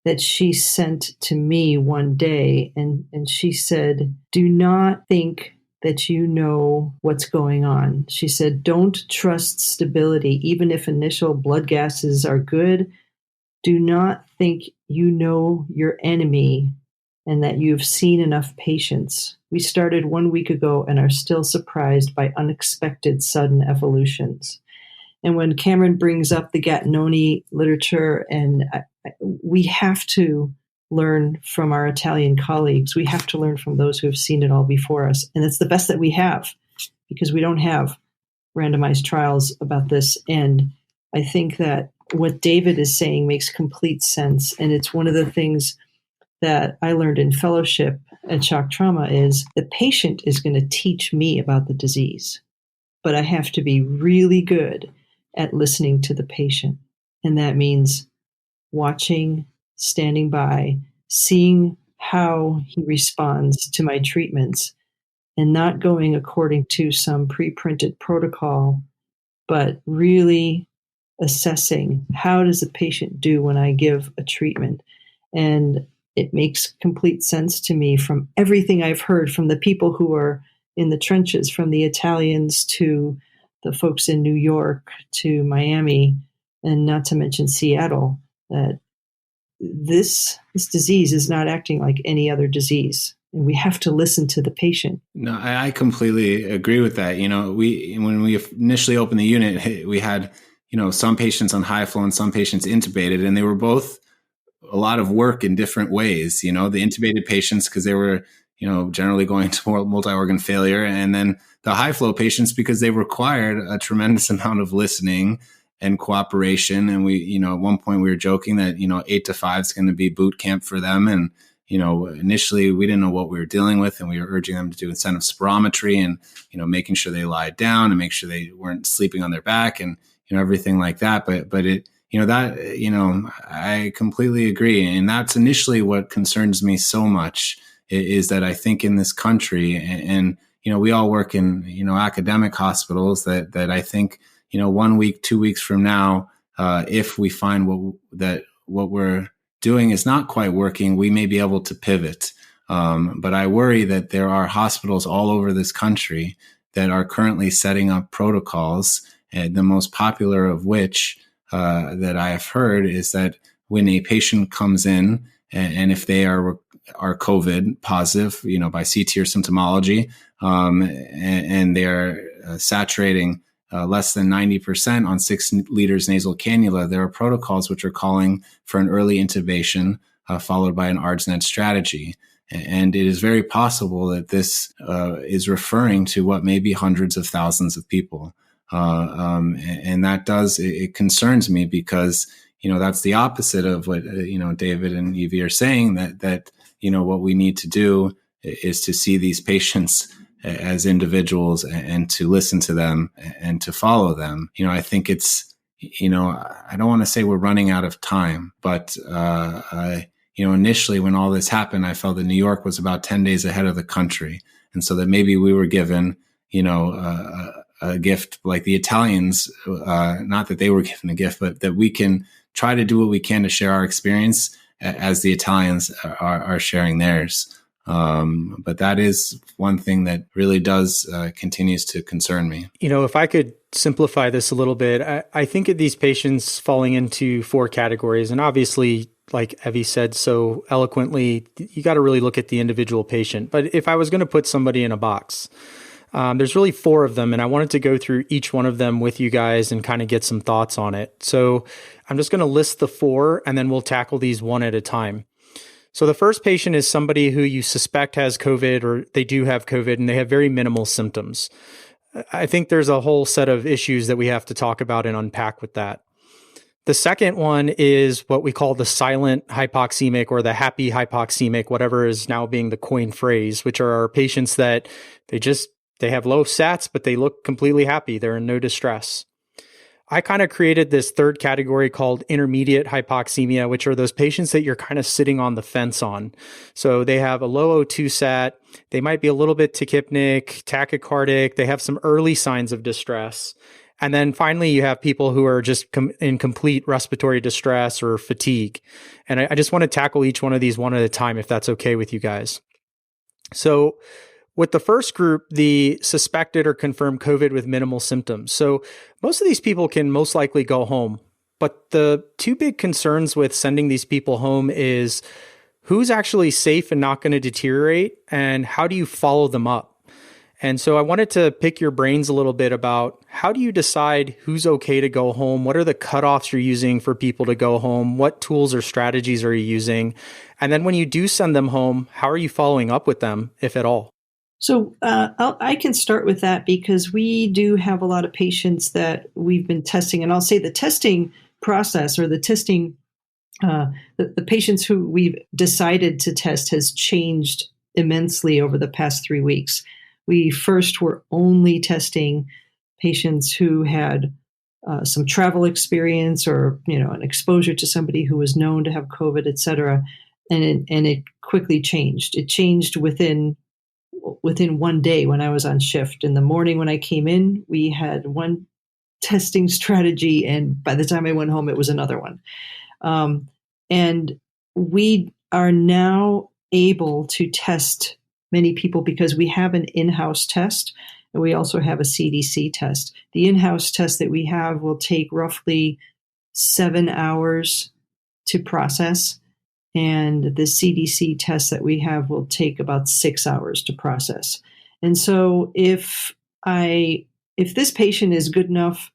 Speaker 5: that she sent to me one day. And she said, do not think that you know what's going on. She said, don't trust stability, even if initial blood gases are good. Do not think you know your enemy and that you've seen enough patients. We started 1 week ago and are still surprised by unexpected sudden evolutions. And when Cameron brings up the Gattinoni literature, and we have to learn from our Italian colleagues. We have to learn from those who have seen it all before us. And it's the best that we have, because we don't have randomized trials about this. And I think that what David is saying makes complete sense. And it's one of the things that I learned in fellowship at Shock Trauma is the patient is going to teach me about the disease, but I have to be really good at listening to the patient. And that means watching, standing by, seeing how he responds to my treatments, and not going according to some pre-printed protocol, but really assessing how does the patient do when I give a treatment. And it makes complete sense to me from everything I've heard from the people who are in the trenches, from the Italians to the folks in New York to Miami, and not to mention Seattle, that this disease is not acting like any other disease. And we have to listen to the patient.
Speaker 4: No, I completely agree with that. When we initially opened the unit, we had, some patients on high flow and some patients intubated, and they were both a lot of work in different ways. The intubated patients, because they were, generally going to multi-organ failure, and then the high flow patients, because they required a tremendous amount of listening and cooperation. And we, at one point we were joking that, 8 to 5 is going to be boot camp for them. And, initially we didn't know what we were dealing with, and we were urging them to do incentive spirometry and, making sure they lied down and make sure they weren't sleeping on their back and, everything like that. But it, I completely agree. And that's initially what concerns me so much is that I think in this country and we all work in, academic hospitals that I think, 1 week, 2 weeks from now, if we find what we're doing is not quite working, we may be able to pivot. But I worry that there are hospitals all over this country that are currently setting up protocols, the most popular of which that I have heard is that when a patient comes in, and if they are COVID positive, by CT or symptomology, and they are saturating less than 90% on 6 liters nasal cannula, there are protocols which are calling for an early intubation followed by an ARDS-NET strategy. And it is very possible that this is referring to what may be hundreds of thousands of people. And that it concerns me because, that's the opposite of what, David and Evie are saying, that what we need to do is to see these patients as individuals and to listen to them and to follow them. I think it's, I don't want to say we're running out of time, but, initially when all this happened, I felt that New York was about 10 days ahead of the country. And so that maybe we were given, a gift like the Italians, not that they were given a gift, but that we can try to do what we can to share our experience as the Italians are sharing theirs. But that is one thing that really continues to concern me.
Speaker 1: If I could simplify this a little bit, I think of these patients falling into 4 categories. And obviously, like Evie said so eloquently, you got to really look at the individual patient. But if I was going to put somebody in a box, there's really 4 of them, and I wanted to go through each one of them with you guys and kind of get some thoughts on it. So I'm just going to list the 4, and then we'll tackle these one at a time. So the first patient is somebody who you suspect has COVID, or they do have COVID, and they have very minimal symptoms. I think there's a whole set of issues that we have to talk about and unpack with that. The second one is what we call the silent hypoxemic or the happy hypoxemic, whatever is now being the coined phrase, which are our patients that they have low sats, but they look completely happy. They're in no distress. I kind of created this third category called intermediate hypoxemia, which are those patients that you're kind of sitting on the fence on. So they have a low O2 sat. They might be a little bit tachypnic, tachycardic. They have some early signs of distress. And then finally, you have people who are just in complete respiratory distress or fatigue. And I just want to tackle each one of these one at a time, if that's okay with you guys. So with the first group, the suspected or confirmed COVID with minimal symptoms. So most of these people can most likely go home. But the 2 big concerns with sending these people home is who's actually safe and not going to deteriorate, and how do you follow them up? And so I wanted to pick your brains a little bit about how do you decide who's okay to go home? What are the cutoffs you're using for people to go home? What tools or strategies are you using? And then when you do send them home, how are you following up with them, if at all?
Speaker 5: So I can start with that because we do have a lot of patients that we've been testing. And I'll say the testing process or the testing, the patients who we've decided to test has changed immensely over the past 3 weeks. We first were only testing patients who had some travel experience or, an exposure to somebody who was known to have COVID, et cetera. And it quickly changed. It changed within 1 day when I was on shift. In the morning when I came in, we had one testing strategy, and by the time I went home, it was another one. And we are now able to test many people because we have an in-house test, and we also have a CDC test. The in-house test that we have will take roughly 7 hours to process, and the CDC test that we have will take about 6 hours to process. And so if this patient is good enough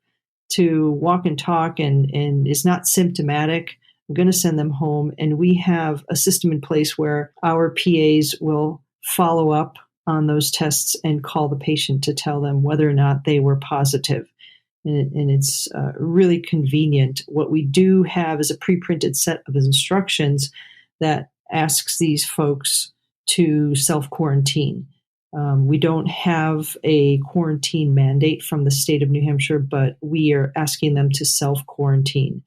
Speaker 5: to walk and talk and is not symptomatic, I'm going to send them home. And we have a system in place where our PAs will follow up on those tests and call the patient to tell them whether or not they were positive. And it's really convenient. What we do have is a pre-printed set of instructions that asks these folks to self-quarantine. We don't have a quarantine mandate from the state of New Hampshire, but we are asking them to self-quarantine.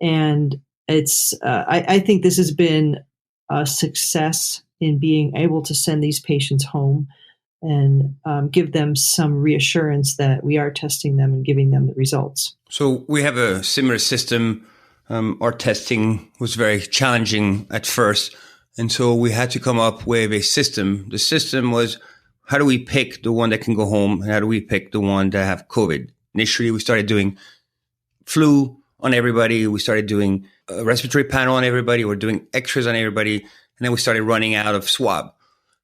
Speaker 5: And it's I think this has been a success in being able to send these patients home and give them some reassurance that we are testing them and giving them the results.
Speaker 3: So we have a similar system. Our testing was very challenging at first. And so we had to come up with a system. The system was, how do we pick the one that can go home? And how do we pick the one that have COVID? Initially, we started doing flu on everybody. We started doing a respiratory panel on everybody. We're doing x-rays on everybody. And then we started running out of swab.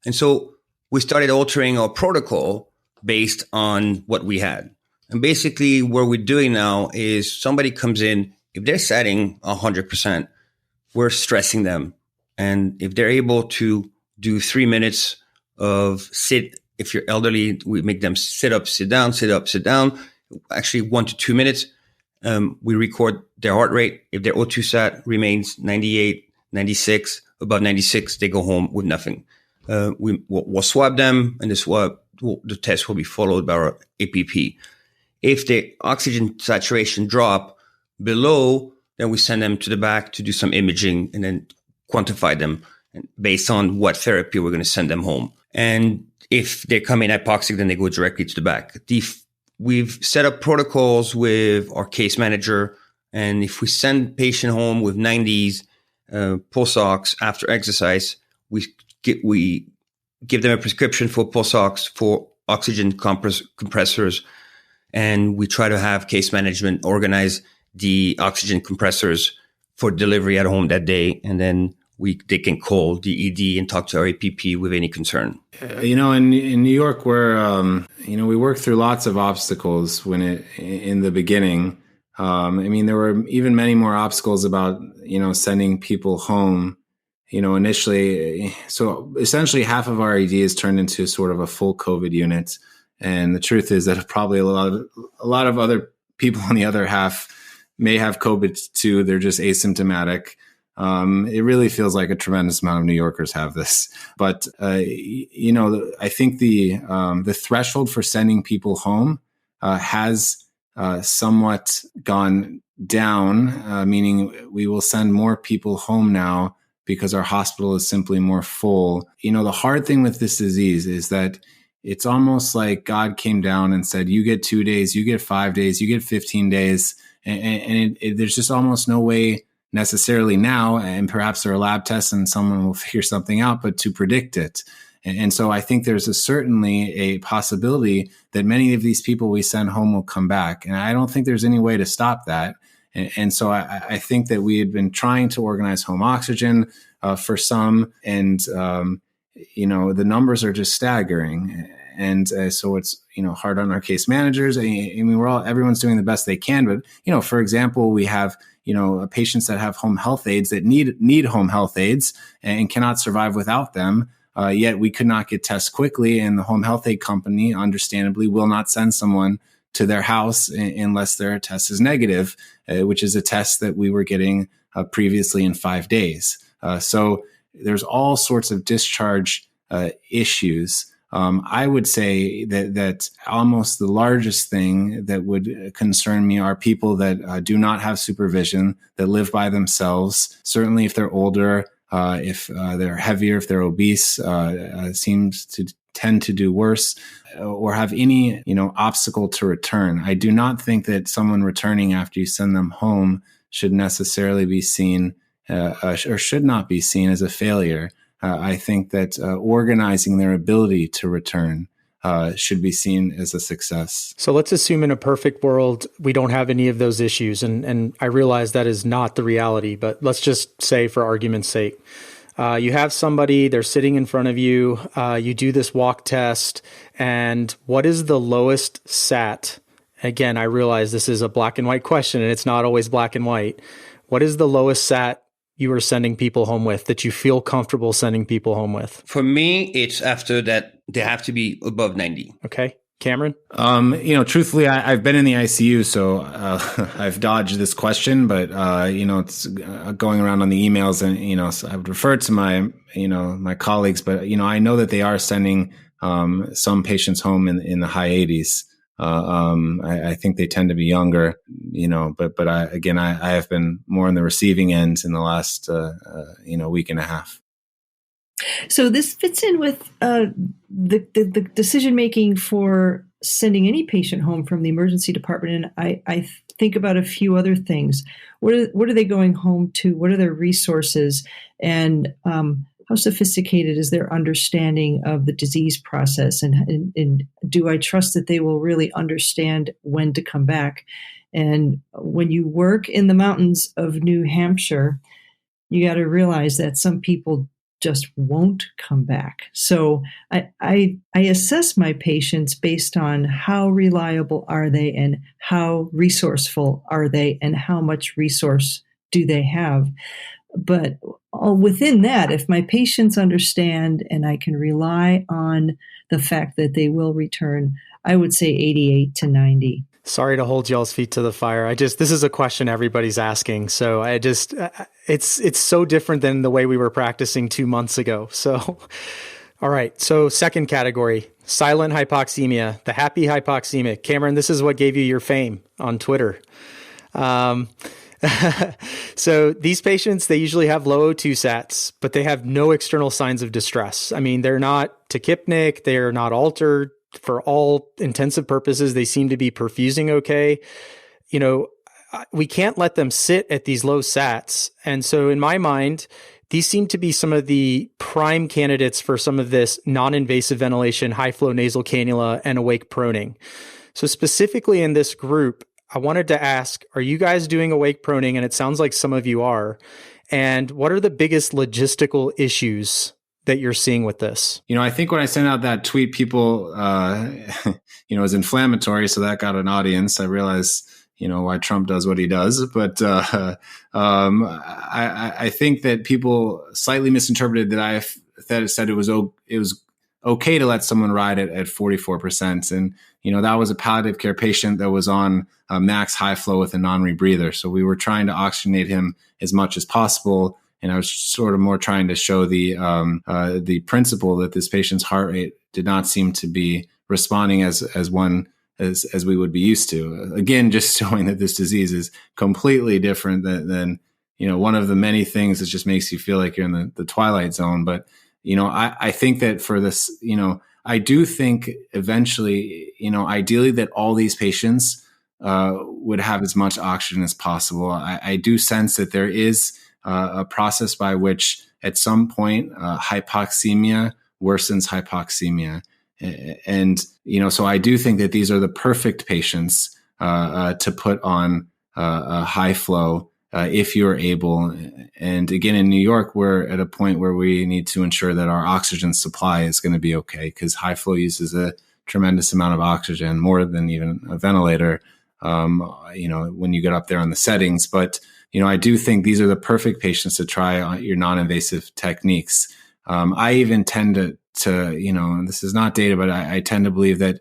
Speaker 3: And so we started altering our protocol based on what we had. And basically what we're doing now is somebody comes in, if they're setting 100%, we're stressing them. And if they're able to do 3 minutes of sit, if you're elderly, we make them sit up, sit down, sit up, sit down. Actually 1 to 2 minutes. We record their heart rate. If their O2 sat remains 98, 96, above 96, they go home with nothing. We'll swab them, and the test will be followed by our APP. If the oxygen saturation drop below, then we send them to the back to do some imaging and then quantify them based on what therapy we're going to send them home. And if they come in hypoxic, then they go directly to the back. We've set up protocols with our case manager. And if we send patient home with 90s pulse ox after exercise, we give them a prescription for pulse ox, for oxygen compressors. And we try to have case management organize the oxygen compressors for delivery at home that day. And then they can call the ED and talk to our APP with any concern.
Speaker 4: In New York, we worked through lots of obstacles in the beginning. There were even many more obstacles about, sending people home, initially. So essentially half of our EDs turned into sort of a full COVID unit. And the truth is that probably a lot of other people on the other half may have COVID too. They're just asymptomatic. It really feels like a tremendous amount of New Yorkers have this. But, I think the threshold for sending people home has somewhat gone down, meaning we will send more people home now because our hospital is simply more full. The hard thing with this disease is that it's almost like God came down and said, you get 2 days, you get 5 days, you get 15 days. And there's just almost no way necessarily now, and perhaps there are lab tests and someone will figure something out, but to predict it. And so I think there's certainly a possibility that many of these people we send home will come back. And I don't think there's any way to stop that. And so I think that we had been trying to organize home oxygen for some, and the numbers are just staggering. And so it's, hard on our case managers. Everyone's doing the best they can. But, for example, we have, patients that have home health aides that need home health aides and cannot survive without them. Yet we could not get tests quickly. And the home health aid company, understandably, will not send someone to their house unless their test is negative, which is a test that we were getting previously in 5 days. So there's all sorts of discharge issues. I would say that almost the largest thing that would concern me are people that do not have supervision, that live by themselves. Certainly if they're older, if they're heavier, if they're obese, seems to tend to do worse, or have any, obstacle to return. I do not think that someone returning after you send them home should necessarily be seen or should not be seen as a failure. I think that organizing their ability to return should be seen as a success.
Speaker 1: So let's assume in a perfect world, we don't have any of those issues. And I realize that is not the reality, but let's just say for argument's sake, you have somebody, they're sitting in front of you, you do this walk test, and what is the lowest SAT? Again, I realize this is a black and white question and it's not always black and white. What is the lowest SAT you are sending people home with, that you feel comfortable sending people home with?
Speaker 3: For me, it's after that they have to be above 90.
Speaker 1: Okay. Cameron?
Speaker 4: Truthfully, I've been in the ICU, so I've dodged this question, but, it's going around on the emails and, so I would refer to my colleagues, but, I know that they are sending some patients home in the high 80s. I think they tend to be younger, but I have been more on the receiving end in the last, week and a half.
Speaker 5: So this fits in with the decision-making for sending any patient home from the emergency department. And I think about a few other things. What are they going home to? What are their resources? And how sophisticated is their understanding of the disease process, and do I trust that they will really understand when to come back? And when you work in the mountains of New Hampshire, you got to realize that some people just won't come back. So I assess my patients based on how reliable are they, and how resourceful are they, and how much resource do they have. But within that, if my patients understand and I can rely on the fact that they will return, I would say 88 to 90.
Speaker 1: Sorry to hold y'all's feet to the fire. This is a question everybody's asking. So it's so different than the way we were practicing 2 months ago. So, all right. So second category, silent hypoxemia, the happy hypoxemic. Cameron, this is what gave you your fame on Twitter. So these patients, they usually have low O2 sats, but they have no external signs of distress. I mean, they're not tachypnic, they're not altered. For all intensive purposes, they seem to be perfusing okay. You know, we can't let them sit at these low sats. And so in my mind, these seem to be some of the prime candidates for some of this non-invasive ventilation, high flow nasal cannula, and awake proning. So specifically in this group, I wanted to ask, are you guys doing awake proning? And it sounds like some of you are. And what are the biggest logistical issues that you're seeing with this?
Speaker 4: You know, I think when I sent out that tweet, people, it was inflammatory. So that got an audience. I realized, why Trump does what he does. But I think that people slightly misinterpreted that said it was okay to let someone ride at 44%. And, that was a palliative care patient that was on max high flow with a non-rebreather. So we were trying to oxygenate him as much as possible. And I was sort of more trying to show the principle that this patient's heart rate did not seem to be responding as we would be used to. Again, just showing that this disease is completely different than one of the many things that just makes you feel like you're in the twilight zone. But I think that for this, I do think eventually, ideally that all these patients would have as much oxygen as possible. I do sense that there is a process by which at some point hypoxemia worsens hypoxemia. And, so I do think that these are the perfect patients to put on a high flow if you're able. And again, in New York, we're at a point where we need to ensure that our oxygen supply is going to be okay, because high flow uses a tremendous amount of oxygen, more than even a ventilator, when you get up there on the settings. But I do think these are the perfect patients to try your non-invasive techniques. I even tend to this is not data, but I tend to believe that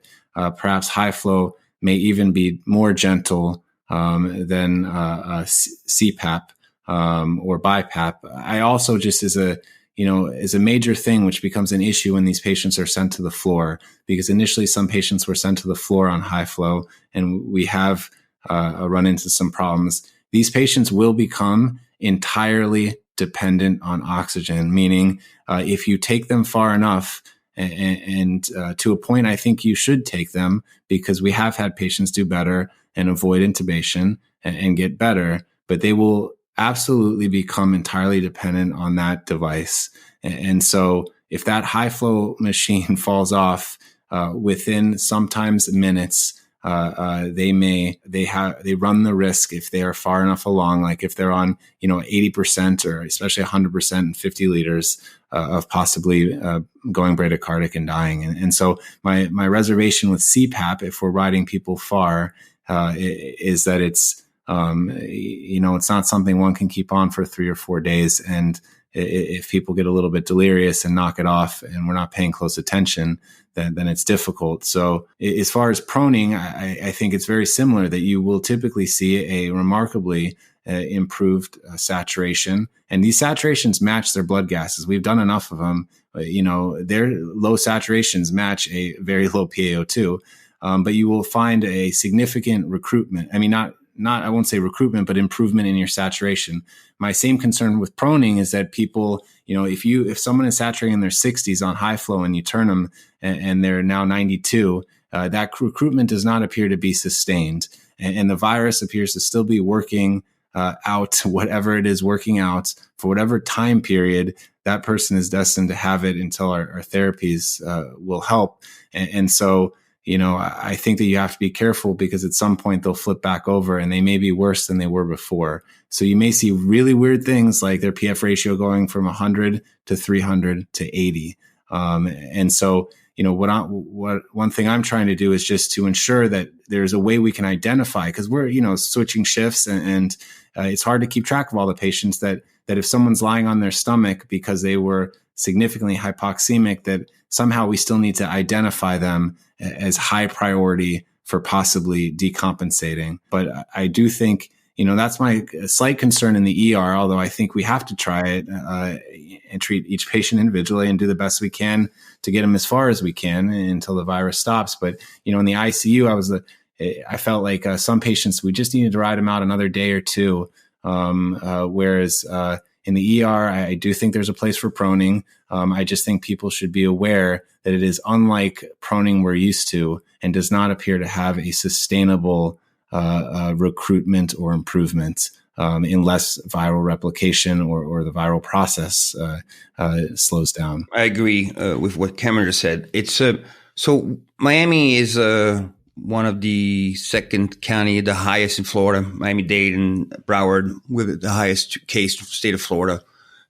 Speaker 4: perhaps high flow may even be more gentle than CPAP or BiPAP. I also just is a major thing which becomes an issue when these patients are sent to the floor, because initially some patients were sent to the floor on high flow, and we have run into some problems. These patients will become entirely dependent on oxygen, meaning if you take them far enough and to a point, I think you should take them, because we have had patients do better and avoid intubation and get better, but they will absolutely become entirely dependent on that device. And so if that high flow machine falls off within sometimes minutes, they run the risk, if they are far enough along, like if they're on 80% or especially 100% and 50 liters of possibly going bradycardic and dying. And so my reservation with CPAP, if we're riding people far, is that it's it's not something one can keep on for 3 or 4 days. And if people get a little bit delirious and knock it off and we're not paying close attention, then it's difficult. So as far as proning, I think it's very similar, that you will typically see a remarkably improved saturation. And these saturations match their blood gases. We've done enough of them. Their low saturations match a very low PaO2. But you will find a significant recruitment. I mean, not I won't say recruitment, but improvement in your saturation. My same concern with proning is that people, if someone is saturating in their 60s on high flow and you turn them and they're now 92, that recruitment does not appear to be sustained. And the virus appears to still be working out whatever it is working out for whatever time period that person is destined to have it until our therapies will help. And so, I think that you have to be careful, because at some point they'll flip back over and they may be worse than they were before. So you may see really weird things like their PF ratio going from 100 to 300 to 80. And so, one thing I'm trying to do is just to ensure that there's a way we can identify, because we're, switching shifts and it's hard to keep track of all the patients that if someone's lying on their stomach because they were significantly hypoxemic, that somehow we still need to identify them as high priority for possibly decompensating. But I do think, that's my slight concern in the ER, although I think we have to try it and treat each patient individually and do the best we can to get them as far as we can until the virus stops. But, in the ICU, I felt like some patients, we just needed to ride them out another day or two. Whereas in the ER, I do think there's a place for proning. I just think people should be aware that it is unlike proning we're used to and does not appear to have a sustainable recruitment or improvement unless viral replication or the viral process slows down.
Speaker 3: I agree with what Cameron just said. It's so Miami is one of the second county, the highest in Florida, Miami-Dade and Broward, with the highest case in the state of Florida.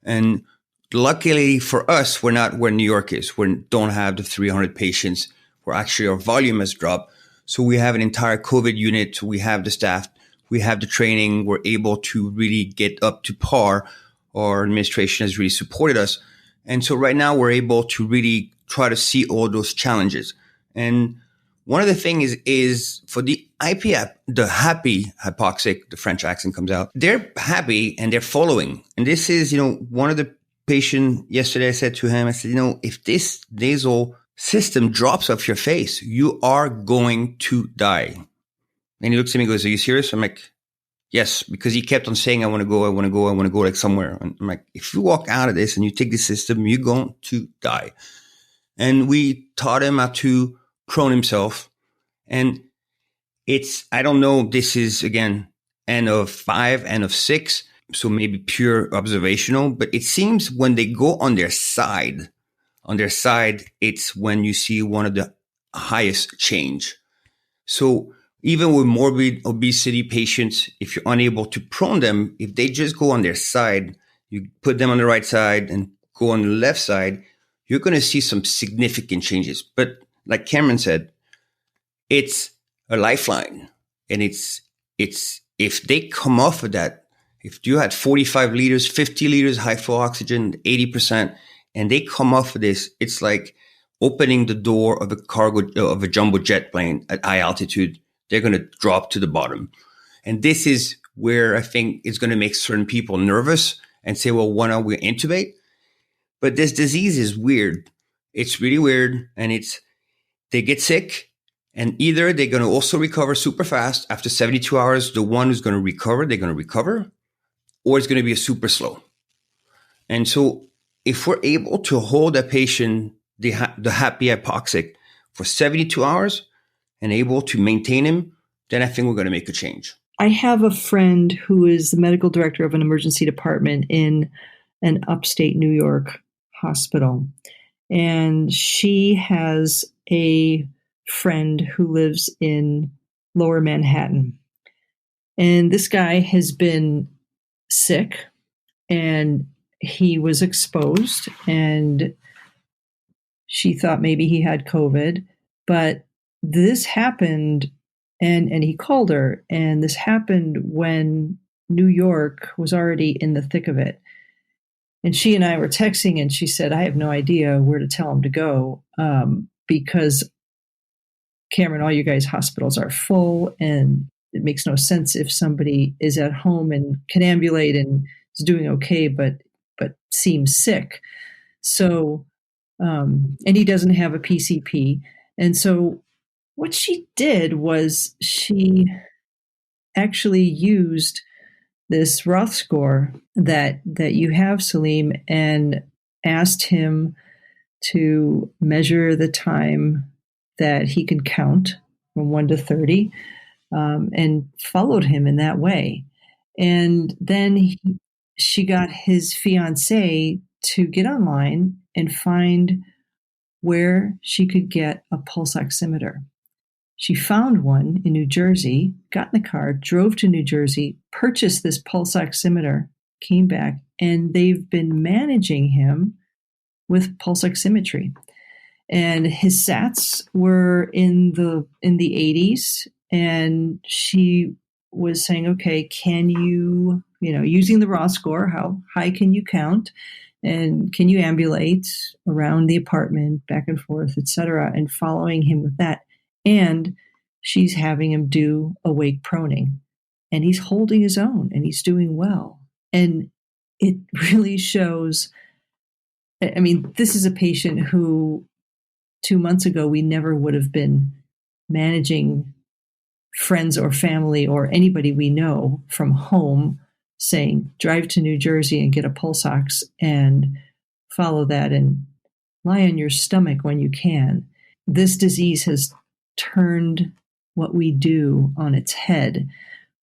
Speaker 3: And luckily for us, we're not where New York is. We don't have the 300 patients where actually our volume has dropped. So we have an entire COVID unit. We have the staff. We have the training. We're able to really get up to par. Our administration has really supported us. And so right now we're able to really try to see all those challenges. And one of the things is for the IPAP, the happy hypoxic, the French accent comes out, they're happy and they're following. And this is, one of the patient yesterday, I said to him, I said, if this nasal system drops off your face, you are going to die. And he looks at me and goes, are you serious? I'm like, yes, because he kept on saying, I want to go, like somewhere. And I'm like, if you walk out of this and you take this system, you're going to die. And we taught him how to prone himself. And I don't know, this is again, N of 5, N of 6. So maybe pure observational, but it seems when they go on their side, it's when you see one of the highest change. So even with morbid obesity patients, if you're unable to prone them, if they just go on their side, you put them on the right side and go on the left side, you're going to see some significant changes. But like Cameron said, it's a lifeline. And it's if they come off of that, if you had 45 liters, 50 liters high flow oxygen, 80%, and they come off of this, it's like opening the door of a jumbo jet plane at high altitude. They're going to drop to the bottom. And this is where I think it's going to make certain people nervous and say, well, why don't we intubate? But this disease is weird. It's really weird. And they get sick, and either they're going to also recover super fast after 72 hours. The one who's going to recover, they're going to recover, or it's going to be a super slow. And so if we're able to hold a patient, the happy hypoxic, for 72 hours and able to maintain him, then I think we're going to make a change.
Speaker 5: I have a friend who is the medical director of an emergency department in an upstate New York hospital. And she has a friend who lives in Lower Manhattan. And this guy has been sick and he was exposed, and she thought maybe he had COVID, but this happened and he called her, and this happened when New York was already in the thick of it. And she and I were texting, and she said, I have no idea where to tell him to go because, Cameron, all you guys' hospitals are full, and it makes no sense if somebody is at home and can ambulate and is doing okay, but seems sick. So, and he doesn't have a PCP. And so what she did was she actually used this Roth score that you have, Salim, and asked him to measure the time that he could count from 1 to 30, and followed him in that way. And then she got his fiance to get online and find where she could get a pulse oximeter. She found one in New Jersey, got in the car, drove to New Jersey, purchased this pulse oximeter, came back, and they've been managing him with pulse oximetry. And his SATs were in the 80s, and she was saying, okay, can you, using the raw score, how high can you count? And can you ambulate around the apartment, back and forth, et cetera, and following him with that. And she's having him do awake proning. And he's holding his own, and he's doing well. And it really shows, this is a patient who 2 months ago, we never would have been managing friends or family or anybody we know from home, saying, drive to New Jersey and get a pulse ox and follow that and lie on your stomach when you can. This disease has turned what we do on its head,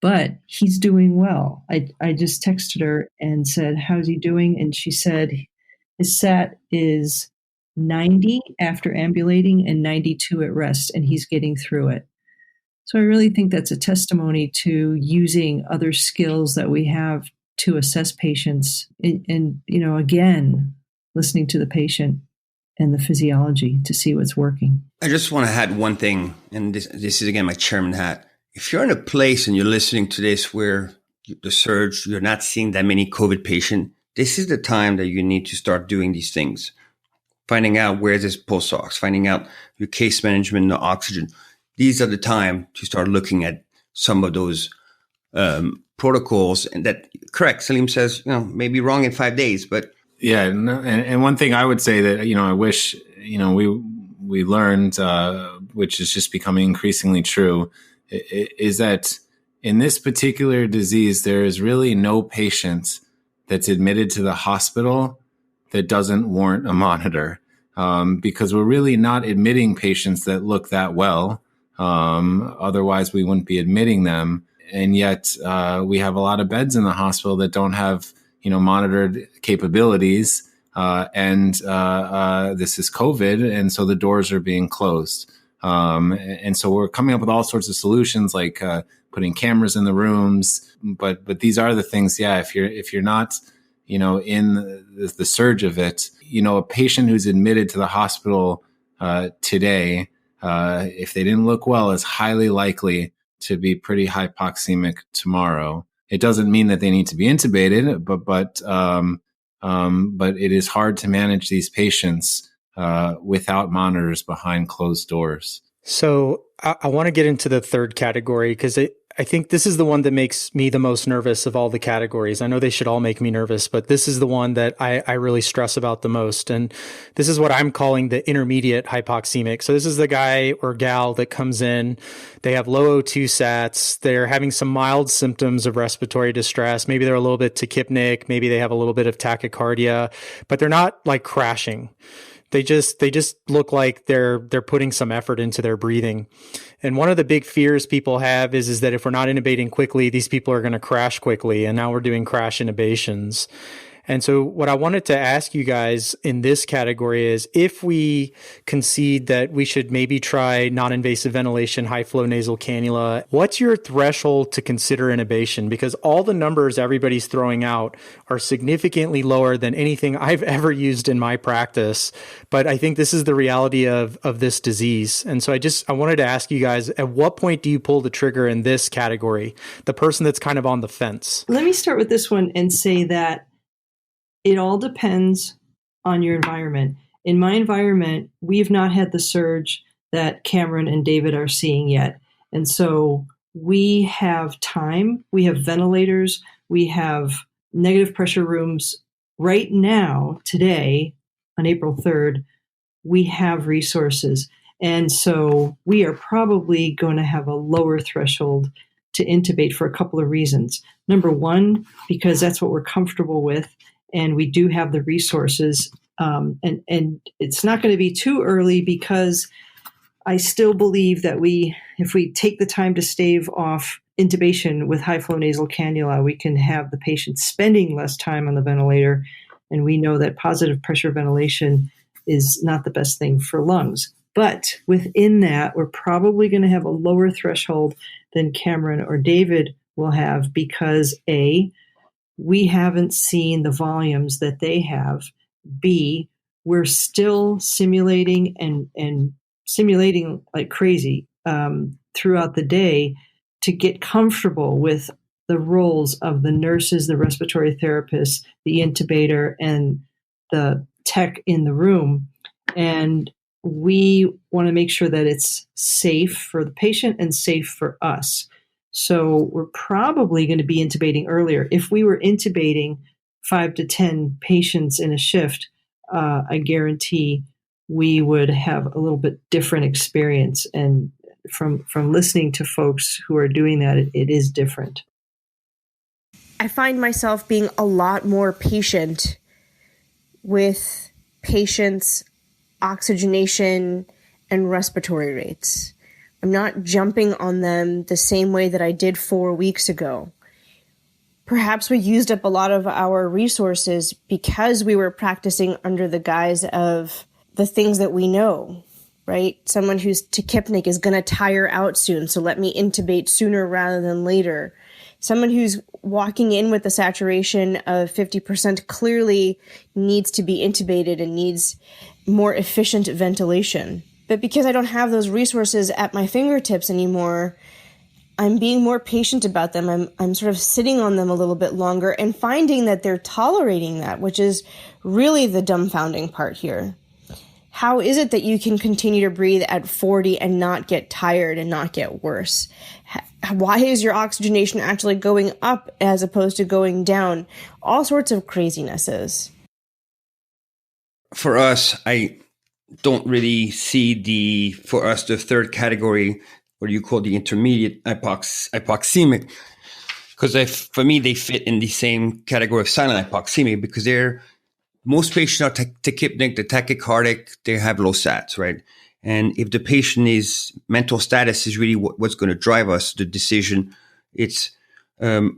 Speaker 5: but he's doing well. I just texted her and said, how's he doing? And she said his SAT is 90 after ambulating and 92 at rest, and he's getting through it. So I really think that's a testimony to using other skills that we have to assess patients and again, listening to the patient and the physiology to see what's working.
Speaker 3: I just want to add one thing, and this is again my chairman hat. If you're in a place and you're listening to this where the surge, you're not seeing that many COVID patients, this is the time that you need to start doing these things. Finding out where this pulse ox, finding out your case management, the oxygen. These are the time to start looking at some of those protocols. And that, correct, Salim says, maybe wrong in 5 days, but
Speaker 4: yeah. And one thing I would say that I wish we learned, which is just becoming increasingly true, is that in this particular disease, there is really no patient that's admitted to the hospital that doesn't warrant a monitor, because we're really not admitting patients that look that well. Otherwise, we wouldn't be admitting them. And yet we have a lot of beds in the hospital that don't have, monitored capabilities. And this is COVID. And so the doors are being closed. And so we're coming up with all sorts of solutions like putting cameras in the rooms. But these are the things, if you're not, in the surge of it, a patient who's admitted to the hospital today, if they didn't look well, is highly likely to be pretty hypoxemic tomorrow. It doesn't mean that they need to be intubated, but it is hard to manage these patients without monitors behind closed doors.
Speaker 1: So I want to get into the third category because I think this is the one that makes me the most nervous of all the categories. I know they should all make me nervous, but this is the one that I really stress about the most. And this is what I'm calling the intermediate hypoxemic. So this is the guy or gal that comes in, they have low O2 sats, they're having some mild symptoms of respiratory distress. Maybe they're a little bit tachypnic, maybe they have a little bit of tachycardia, but they're not like crashing. They just look like they're putting some effort into their breathing. And one of the big fears people have is that if we're not intubating quickly, these people are going to crash quickly. And now we're doing crash intubations. And so what I wanted to ask you guys in this category is if we concede that we should maybe try non-invasive ventilation, high flow nasal cannula, what's your threshold to consider intubation? Because all the numbers everybody's throwing out are significantly lower than anything I've ever used in my practice. But I think this is the reality of this disease. And so I wanted to ask you guys, at what point do you pull the trigger in this category? The person that's kind of on the fence.
Speaker 5: Let me start with this one and say that it all depends on your environment. In my environment, we've not had the surge that Cameron and David are seeing yet. And so we have time, we have ventilators, we have negative pressure rooms. Right now, today, on April 3rd, we have resources. And so we are probably going to have a lower threshold to intubate for a couple of reasons. Number one, because that's what we're comfortable with. And we do have the resources, and it's not going to be too early because I still believe that if we take the time to stave off intubation with high flow nasal cannula, we can have the patient spending less time on the ventilator And we know that positive pressure ventilation is not the best thing for lungs. But within that, we're probably going to have a lower threshold than Cameron or David will have because A, we haven't seen the volumes that they have. B, we're still simulating and simulating like crazy throughout the day to get comfortable with the roles of the nurses, the respiratory therapists, the intubator, and the tech in the room. And we want to make sure that it's safe for the patient and safe for us. So we're probably going to be intubating earlier. If we were intubating 5 to 10 patients in a shift, I guarantee we would have a little bit different experience. And from listening to folks who are doing that, it is different.
Speaker 2: I find myself being a lot more patient with patients' oxygenation and respiratory rates. I'm not jumping on them the same way that I did 4 weeks ago. Perhaps we used up a lot of our resources because we were practicing under the guise of the things that we know, right? Someone who's tachypnic is going to tire out soon, so let me intubate sooner rather than later. Someone who's walking in with a saturation of 50% clearly needs to be intubated and needs more efficient ventilation. But because I don't have those resources at my fingertips anymore, I'm being more patient about them. I'm sort of sitting on them a little bit longer and finding that they're tolerating that, which is really the dumbfounding part here. How is it that you can continue to breathe at 40 and not get tired and not get worse? Why is your oxygenation actually going up as opposed to going down? All sorts of crazinesses.
Speaker 3: For us, I don't really see the third category, what you call the intermediate hypoxemic, because for me, they fit in the same category of silent hypoxemia because most patients are tachypnic, they're tachycardic, they have low sats, right? And if the patient mental status is really what's going to drive us, the decision, it's we're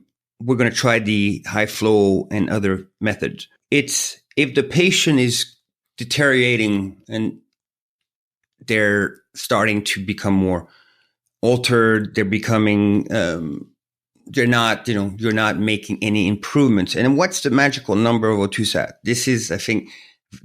Speaker 3: going to try the Highflow and other methods. It's if the patient is deteriorating and they're starting to become more altered, they're becoming, you're not making any improvements. And then what's the magical number of O2 sat? This is, I think,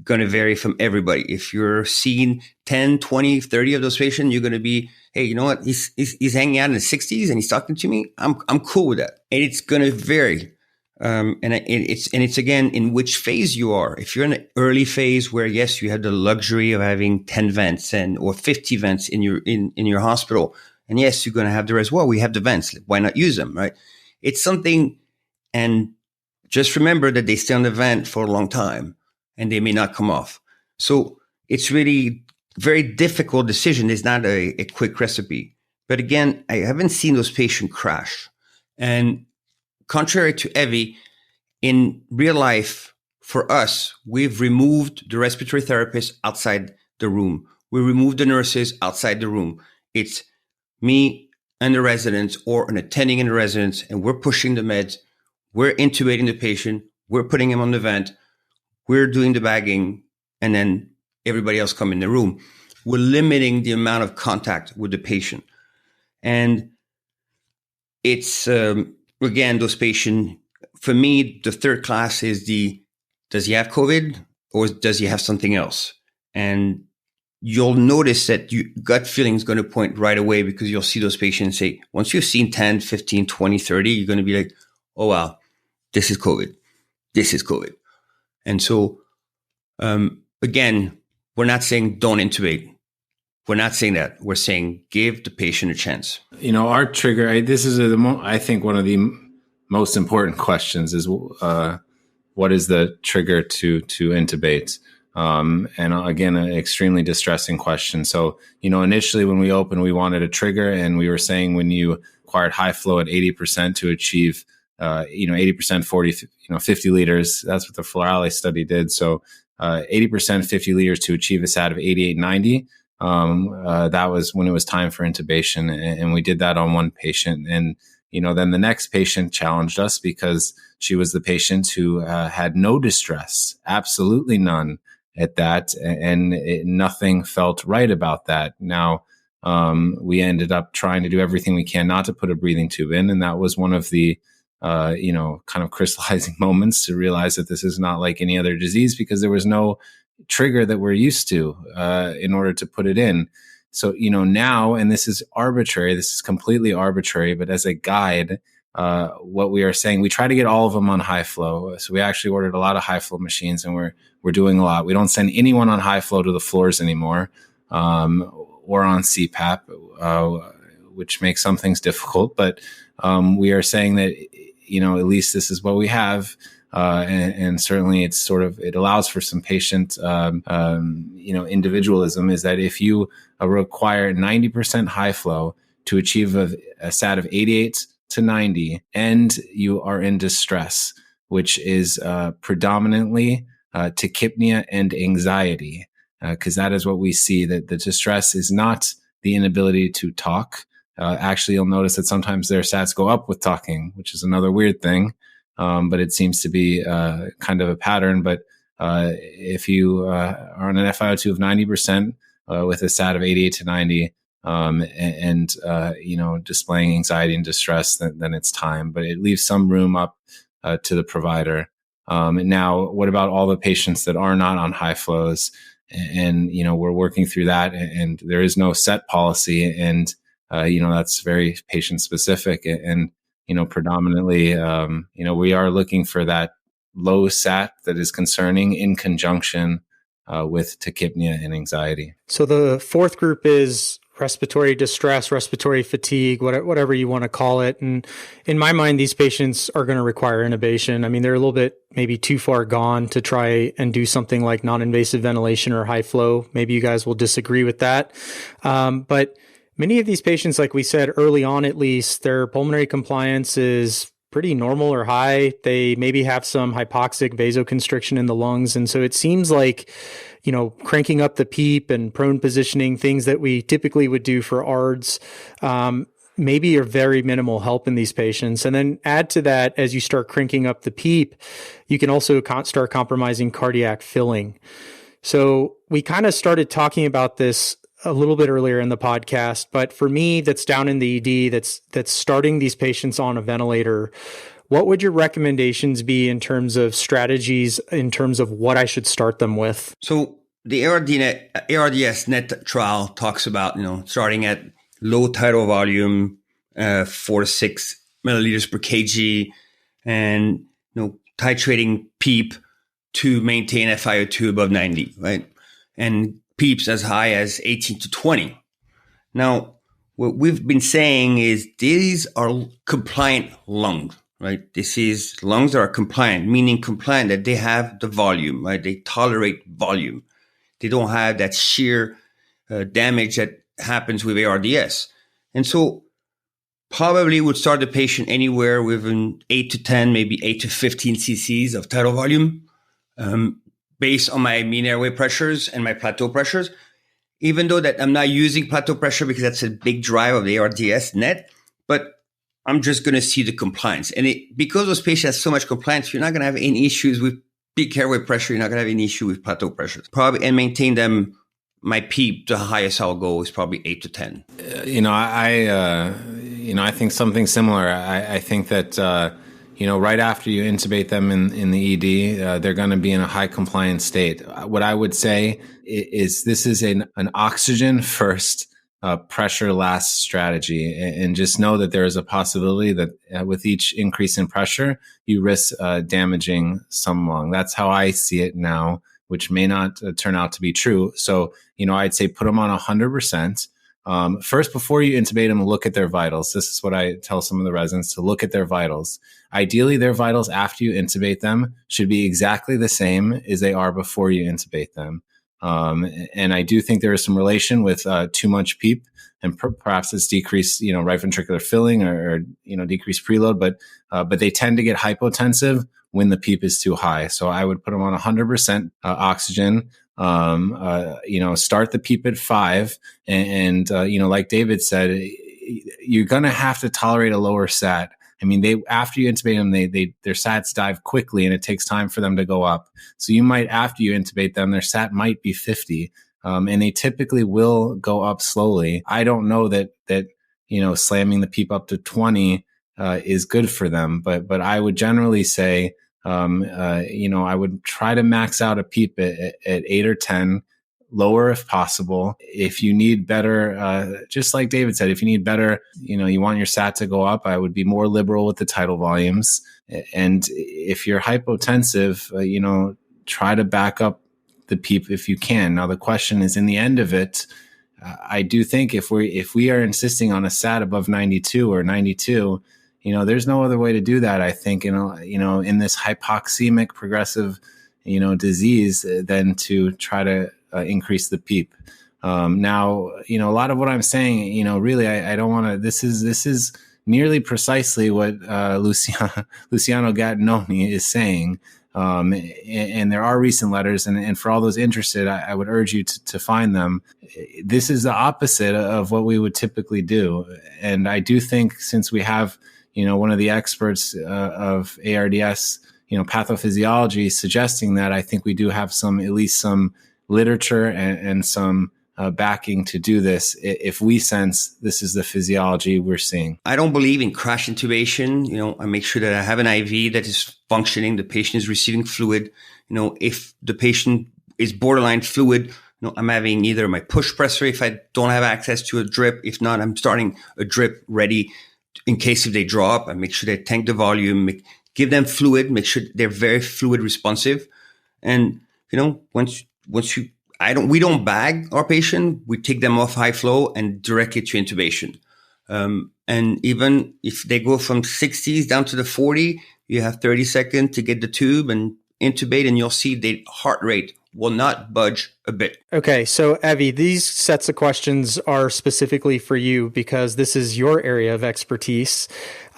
Speaker 3: going to vary from everybody. If you're seeing 10, 20, 30 of those patients, you're going to be, hey, you know what? He's hanging out in the 60s and he's talking to me. I'm cool with that. And it's going to vary. And it's again, in which phase you are. If you're in an early phase where, yes, you have the luxury of having 10 vents or 50 vents in your hospital. And yes, you're going to have there as well. We have the vents. Why not use them, right? It's something, and just remember that they stay on the vent for a long time and they may not come off. So it's really very difficult decision. It's not a quick recipe. But again, I haven't seen those patients crash. And contrary to Evie, in real life, for us, we've removed the respiratory therapists outside the room. We removed the nurses outside the room. It's me and the residents or an attending in the residence, and we're pushing the meds. We're intubating the patient. We're putting him on the vent. We're doing the bagging, and then everybody else come in the room. We're limiting the amount of contact with the patient. And it's, again, those patients, for me, the third class is does he have COVID or does he have something else? And you'll notice that your gut feeling is going to point right away because you'll see those patients say, once you've seen 10, 15, 20, 30, you're going to be like, oh, wow, this is COVID. This is COVID. And so, again, we're not saying don't intubate. We're not saying that. We're saying give the patient a chance.
Speaker 4: You know, our trigger, this is I think one of the most important questions is what is the trigger to intubate? And again, an extremely distressing question. So, you know, initially when we opened, we wanted a trigger, and we were saying when you acquired Highflow at 80% to achieve, 80%, 40, 50 liters. That's what the Farcy study did. So 80%, 50 liters to achieve a SAT of 88, 90. That was when it was time for intubation. And we did that on one patient. And then the next patient challenged us because she was the patient who had no distress, absolutely none at that, and nothing felt right about that. Now, we ended up trying to do everything we can not to put a breathing tube in, and that was one of the kind of crystallizing moments to realize that this is not like any other disease, because there was no trigger that we're used to in order to put it in. So, now, and this is arbitrary, this is completely arbitrary, but as a guide, what we are saying, we try to get all of them on Highflow. So we actually ordered a lot of Highflow machines, and we're doing a lot. We don't send anyone on Highflow to the floors anymore, or on CPAP, which makes some things difficult. But we are saying that, at least this is what we have. And certainly it allows for some patient, individualism, is that if you require 90% Highflow to achieve a SAT of 88 to 90, and you are in distress, which is predominantly tachypnea and anxiety, because that is what we see, that the distress is not the inability to talk. Actually, you'll notice that sometimes their SATs go up with talking, which is another weird thing. But it seems to be kind of a pattern. But if you are on an FiO2 of 90% with a SAT of 88 to 90, and displaying anxiety and distress, then it's time. But it leaves some room up to the provider. And now, what about all the patients that are not on Highflows? And we're working through that, and there is no set policy, and that's very patient specific. And predominantly, we are looking for that low SAT that is concerning in conjunction with tachypnea and anxiety.
Speaker 1: So the fourth group is respiratory distress, respiratory fatigue, whatever you want to call it. And in my mind, these patients are going to require intubation. I mean, they're a little bit maybe too far gone to try and do something like non-invasive ventilation or high flow. Maybe you guys will disagree with that. But many of these patients, like we said early on, at least, their pulmonary compliance is pretty normal or high. They maybe have some hypoxic vasoconstriction in the lungs. And so it seems like, cranking up the PEEP and prone positioning, things that we typically would do for ARDS, maybe are very minimal help in these patients. And then add to that, as you start cranking up the PEEP, you can also start compromising cardiac filling. So we kind of started talking about this a little bit earlier in the podcast, but for me, that's down in the ED, that's starting these patients on a ventilator. What would your recommendations be in terms of strategies, in terms of what I should start them with?
Speaker 3: So the ARDS net trial talks about, starting at low tidal volume, 4 to 6 milliliters per kg, and, titrating PEEP to maintain FiO2 above 90, right? And PEEPs as high as 18 to 20. Now, what we've been saying is these are compliant lungs, right? This is lungs that are compliant, meaning compliant that they have the volume, right? They tolerate volume. They don't have that shear damage that happens with ARDS. And so probably would start the patient anywhere within 8 to 10, maybe 8 to 15 cc's of tidal volume, based on my mean airway pressures and my plateau pressures, even though that I'm not using plateau pressure because that's a big drive of the ARDS net, but I'm just going to see the compliance. And because those patients have so much compliance, you're not going to have any issues with peak airway pressure. You're not going to have any issue with plateau pressures. Probably, and maintain them. My PEEP, the highest I'll go is probably 8 to 10.
Speaker 4: I think something similar. I think that, right after you intubate them in the ED, they're going to be in a high compliance state. What I would say is this is an oxygen first, pressure last strategy. And just know that there is a possibility that with each increase in pressure, you risk damaging some lung. That's how I see it now, which may not turn out to be true. So, I'd say put them on 100%. First, before you intubate them, look at their vitals. This is what I tell some of the residents, to look at their vitals. Ideally, their vitals after you intubate them should be exactly the same as they are before you intubate them. And I do think there is some relation with too much PEEP, and perhaps it's decreased, right ventricular filling or decreased preload, but they tend to get hypotensive when the PEEP is too high. So I would put them on 100% oxygen. Start the PEEP at 5, and like David said, you're going to have to tolerate a lower sat. I mean, after you intubate them, their SATs dive quickly, and it takes time for them to go up. So you might, after you intubate them, their SAT might be 50, and they typically will go up slowly. I don't know that slamming the PEEP up to 20 is good for them, but I would generally say, I would try to max out a PEEP at 8 or 10. Lower if possible. If you need better, just like David said, if you need better, you want your SAT to go up, I would be more liberal with the tidal volumes. And if you're hypotensive, try to back up the PEEP if you can. Now, the question is, in the end of it, I do think if we are insisting on a SAT above 92 or 92, there's no other way to do that. I think, in this hypoxemic progressive, disease than to try to increase the PEEP. Now, a lot of what I'm saying, really, I don't want to, this is nearly precisely what Luciano Gattinoni is saying. And there are recent letters, and for all those interested, I would urge you to find them. This is the opposite of what we would typically do. And I do think, since we have, one of the experts of ARDS, pathophysiology, suggesting that, I think we do have at least some literature and some backing to do this if we sense this is the physiology we're seeing.
Speaker 3: I don't believe in crash intubation. I make sure that I have an IV that is functioning. The patient is receiving fluid. If the patient is borderline fluid, I'm having either my push pressor if I don't have access to a drip. If not, I'm starting a drip ready in case if they drop. I make sure they tank the volume, give them fluid, make sure they're very fluid responsive. And, we don't bag our patient. We take them off Highflow and directly to intubation. And even if they go from 60s down to the 40, you have 30 seconds to get the tube and intubate, and you'll see the heart rate will not budge a bit.
Speaker 1: Okay, so Evie, these sets of questions are specifically for you because this is your area of expertise.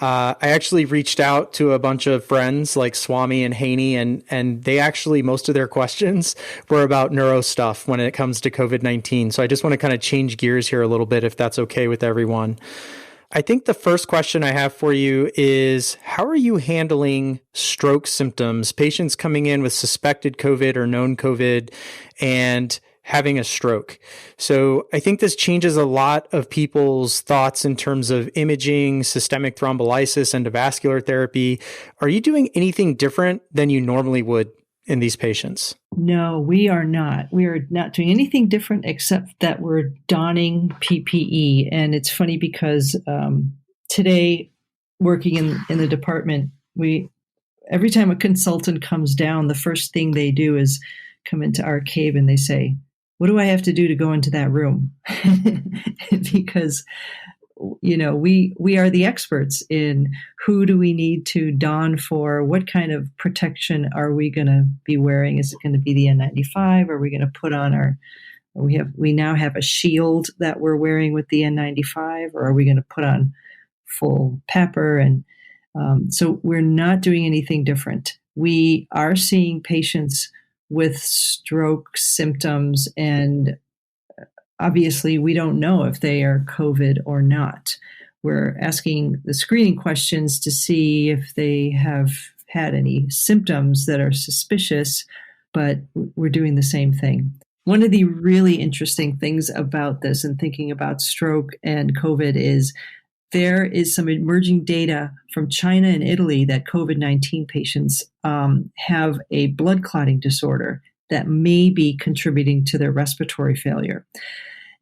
Speaker 1: I actually reached out to a bunch of friends like Swami and Haney, and they actually, most of their questions were about neuro stuff when it comes to COVID-19. So I just want to kind of change gears here a little bit, if that's okay with everyone. I think the first question I have for you is, how are you handling stroke symptoms, patients coming in with suspected COVID or known COVID and having a stroke? So I think this changes a lot of people's thoughts in terms of imaging, systemic thrombolysis, endovascular therapy. Are you doing anything different than you normally would in these patients?
Speaker 5: No, we are not. We are not doing anything different except that we're donning PPE. And it's funny because today, working in the department, every time a consultant comes down, the first thing they do is come into our cave and they say, "What do I have to do to go into that room?" Because we are the experts in who do we need to don for, what kind of protection are we going to be wearing? Is it going to be the N95? Are we going to put on we now have a shield that we're wearing with the N95, or are we going to put on full PAPR? And so we're not doing anything different. We are seeing patients with stroke symptoms, and obviously, we don't know if they are COVID or not. We're asking the screening questions to see if they have had any symptoms that are suspicious, but we're doing the same thing. One of the really interesting things about this and thinking about stroke and COVID is there is some emerging data from China and Italy that COVID-19 patients have a blood clotting disorder that may be contributing to their respiratory failure.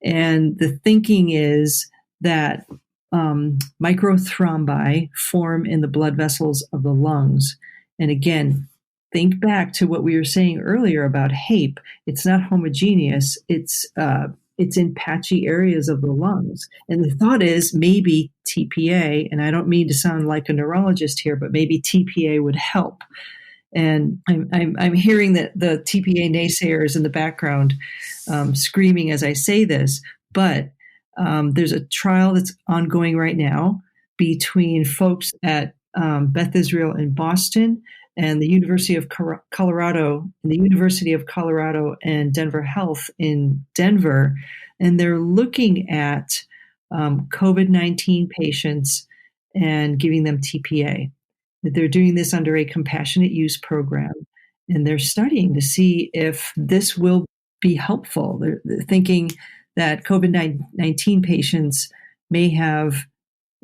Speaker 5: And the thinking is that microthrombi form in the blood vessels of the lungs. And again, think back to what we were saying earlier about HAPE. It's not homogeneous. It's in patchy areas of the lungs. And the thought is maybe TPA, and I don't mean to sound like a neurologist here, but maybe TPA would help. And I'm hearing that the TPA naysayers in the background screaming as I say this, but there's a trial that's ongoing right now between folks at Beth Israel in Boston and the University of Colorado, and Denver Health in Denver, and they're looking at COVID-19 patients and giving them TPA. They're doing this under a compassionate use program, and they're studying to see if this will be helpful. They're thinking that COVID-19 patients may have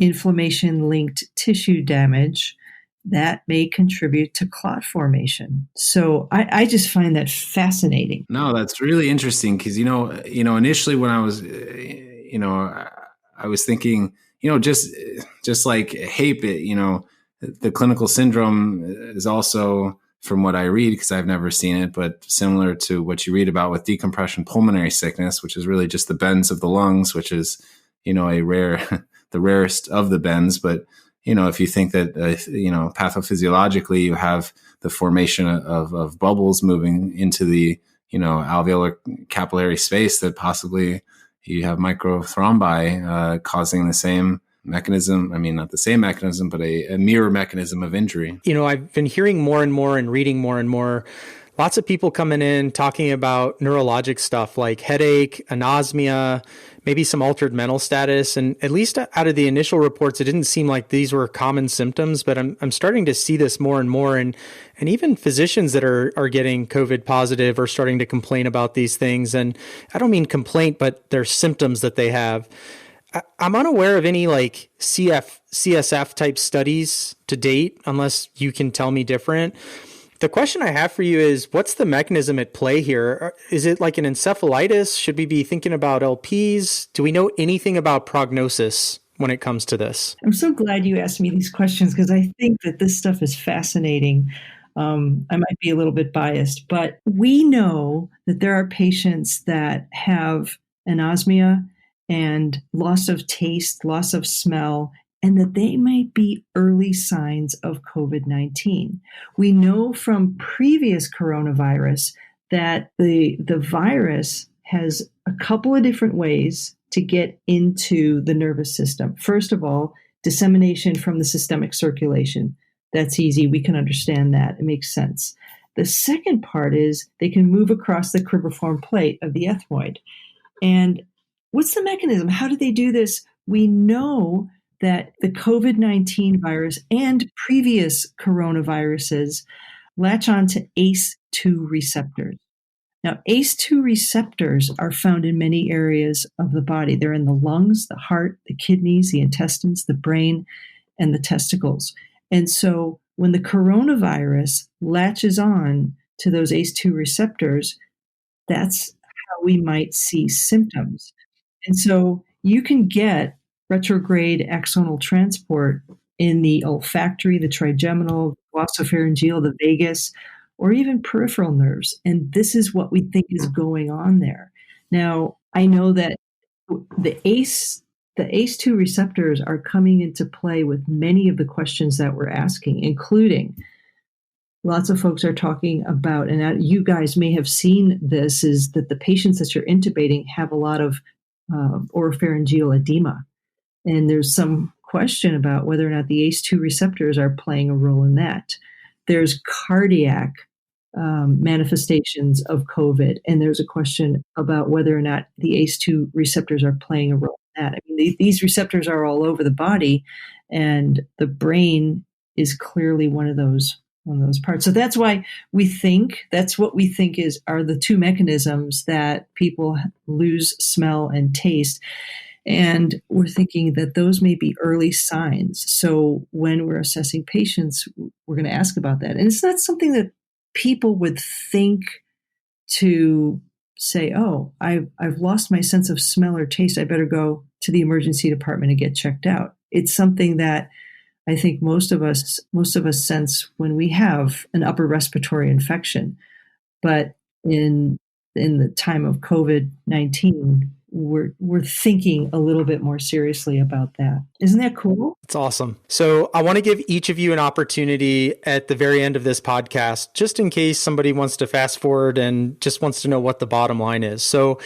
Speaker 5: inflammation-linked tissue damage that may contribute to clot formation. So I just find that fascinating.
Speaker 4: No, that's really interesting because, initially when I was, I was thinking, just like HAPE, the clinical syndrome is also, from what I read, because I've never seen it, but similar to what you read about with decompression pulmonary sickness, which is really just the bends of the lungs, which is, the rarest of the bends. But, if you think that, pathophysiologically you have the formation of bubbles moving into the, alveolar capillary space, that possibly you have microthrombi causing the same mechanism. I mean, not the same mechanism, but a mirror mechanism of injury.
Speaker 1: I've been hearing more and more and reading more and more. Lots of people coming in talking about neurologic stuff like headache, anosmia, maybe some altered mental status. And at least out of the initial reports, it didn't seem like these were common symptoms, but I'm starting to see this more and more. And even physicians that are getting COVID positive are starting to complain about these things. And I don't mean complaint, but they're symptoms that they have. I'm unaware of any like CSF type studies to date, unless you can tell me different. The question I have for you is, what's the mechanism at play here? Is it like an encephalitis? Should we be thinking about LPs? Do we know anything about prognosis when it comes to this?
Speaker 5: I'm so glad you asked me these questions because I think that this stuff is fascinating. I might be a little bit biased, but we know that there are patients that have anosmia and loss of taste, loss of smell, and that they might be early signs of COVID-19. We know from previous coronavirus that the virus has a couple of different ways to get into the nervous system. First of all, dissemination from the systemic circulation. That's easy. We can understand that. It makes sense. The second part is they can move across the cribriform plate of the ethmoid. And what's the mechanism? How do they do this? We know that the COVID-19 virus and previous coronaviruses latch on to ACE2 receptors. Now, ACE2 receptors are found in many areas of the body. They're in the lungs, the heart, the kidneys, the intestines, the brain, and the testicles. And so when the coronavirus latches on to those ACE2 receptors, that's how we might see symptoms. And so you can get retrograde axonal transport in the olfactory, the trigeminal, glossopharyngeal, the vagus, or even peripheral nerves. And this is what we think is going on there. Now, I know that the ACE2 receptors are coming into play with many of the questions that we're asking, including lots of folks are talking about, and you guys may have seen this, is that the patients that you're intubating have a lot of oropharyngeal edema. And there's some question about whether or not the ACE2 receptors are playing a role in that. There's cardiac manifestations of COVID, and there's a question about whether or not the ACE2 receptors are playing a role in that. I mean, these receptors are all over the body, and the brain is clearly one of those parts. So that's why that's what we think are the two mechanisms that people lose smell and taste. And we're thinking that those may be early signs. So when we're assessing patients, we're going to ask about that. And it's not something that people would think to say, oh, I've lost my sense of smell or taste. I better go to the emergency department and get checked out. It's something that I think most of us sense when we have an upper respiratory infection. But in the time of COVID-19, we're thinking a little bit more seriously about that. Isn't that cool?
Speaker 1: It's awesome. So I want to give each of you an opportunity at the very end of this podcast, just in case somebody wants to fast forward and just wants to know what the bottom line is. So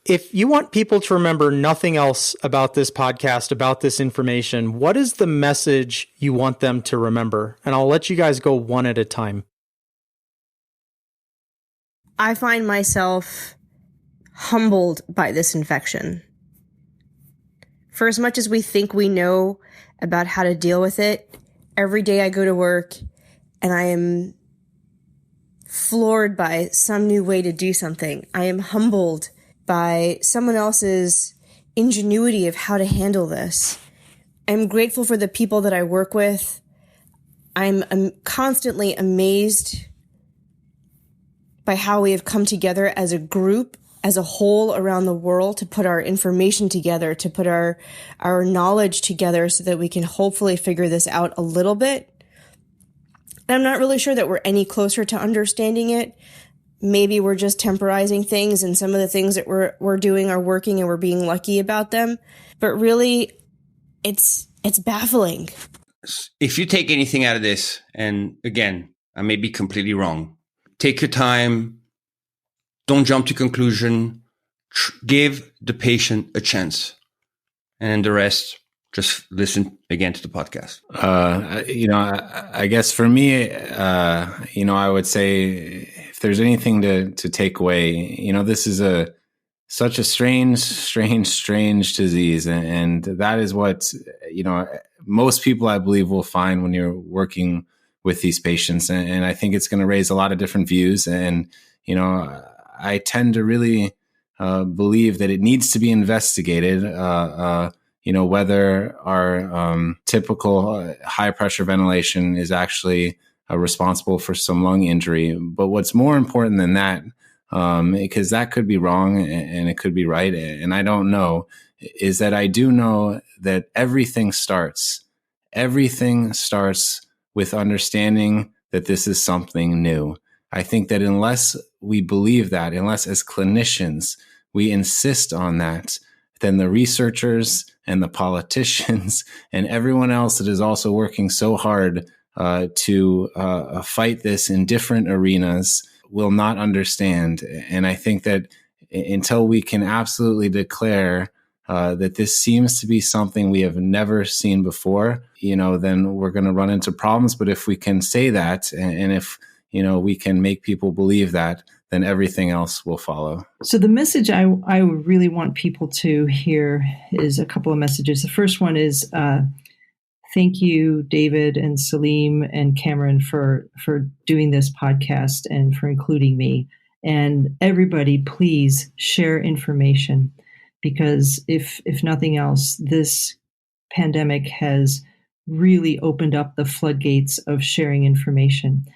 Speaker 1: if you want people to remember nothing else about this podcast, about this information, what is the message you want them to remember? And I'll let you guys go one at a time.
Speaker 2: I find myself humbled by this infection. For as much as we think we know about how to deal with it, every day I go to work and I am floored by some new way to do something. I am humbled by someone else's ingenuity of how to handle this. I'm grateful for the people that I work with. I'm constantly amazed by how we have come together as a group, as a whole around the world, to put our information together, to put our knowledge together so that we can hopefully figure this out a little bit. And I'm not really sure that we're any closer to understanding it. Maybe we're just temporizing things, and some of the things that we're doing are working and we're being lucky about them. But really, it's baffling.
Speaker 3: If you take anything out of this, and again, I may be completely wrong, take your time. Don't jump to conclusion. Give the patient a chance. And the rest, just listen again to the podcast.
Speaker 4: I guess for me, I would say if there's anything to take away, this is such a strange disease. And that is what, most people, I believe, will find when you're working with these patients. And I think it's going to raise a lot of different views. And, I tend to really believe that it needs to be investigated, whether our typical high pressure ventilation is actually responsible for some lung injury. But what's more important than that, because that could be wrong and it could be right, and I don't know, is that I do know that everything starts with understanding that this is something new. I think that unless we believe that, unless as clinicians we insist on that, then the researchers and the politicians and everyone else that is also working so hard to fight this in different arenas will not understand. And I think that until we can absolutely declare that this seems to be something we have never seen before, then we're going to run into problems. But if we can say that, and if we can make people believe that, then everything else will follow.
Speaker 5: So the message I really want people to hear is a couple of messages. The first one is thank you, David and Salim and Cameron, for doing this podcast and for including me. And everybody, please share information, because if nothing else, this pandemic has really opened up the floodgates of sharing information.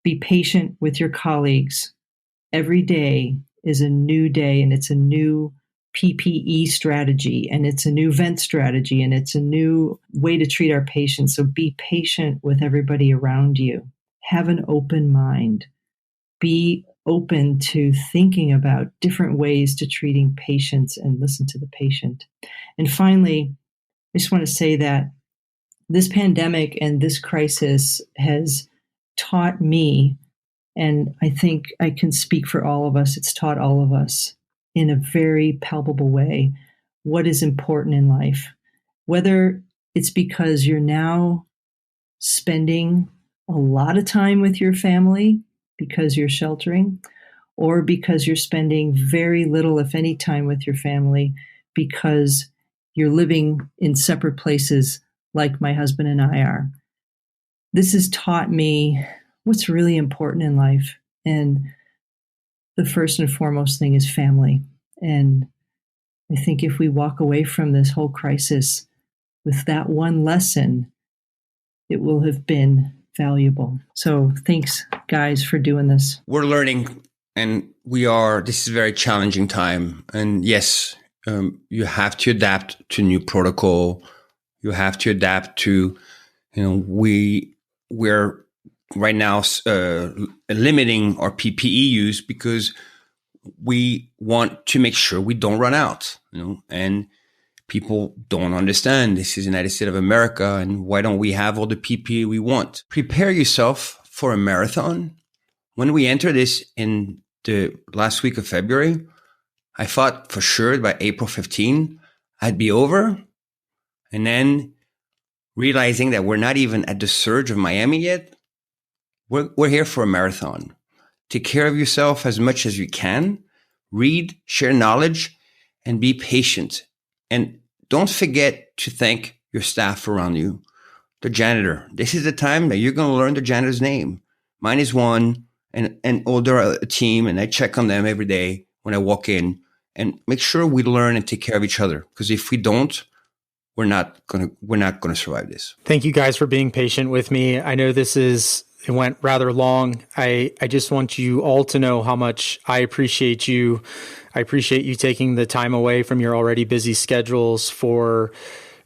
Speaker 5: Be patient with your colleagues. Every day is a new day, and it's a new PPE strategy, and it's a new vent strategy, and it's a new way to treat our patients. So be patient with everybody around you. Have an open mind. Be open to thinking about different ways to treating patients, and listen to the patient. And finally, I just want to say that this pandemic and this crisis has taught me, and I think I can speak for all of us, it's taught all of us in a very palpable way what is important in life. Whether it's because you're now spending a lot of time with your family because you're sheltering, or because you're spending very little, if any, time with your family because you're living in separate places like my husband and I are. This has taught me what's really important in life. And the first and foremost thing is family. And I think if we walk away from this whole crisis with that one lesson, it will have been valuable. So thanks, guys, for doing this.
Speaker 3: We're learning, and this is a very challenging time. And yes, you have to adapt to new protocol. You have to adapt to, we're right now limiting our PPE use because we want to make sure we don't run out, and people don't understand this is the United States of America, and why don't we have all the PPE we want? Prepare yourself for a marathon. When we enter this in the last week of February, I thought for sure by April 15, I'd be over. And then realizing that we're not even at the surge of Miami yet, we're here for a marathon. Take care of yourself as much as you can. Read, share knowledge, and be patient. And don't forget to thank your staff around you. The janitor. This is the time that you're going to learn the janitor's name. Mine is one, and they're a team, and I check on them every day when I walk in, and make sure we learn and take care of each other. Because if we don't, we're not gonna survive this.
Speaker 1: Thank you guys for being patient with me. I know it went rather long. I just want you all to know how much I appreciate you. I appreciate you taking the time away from your already busy schedules for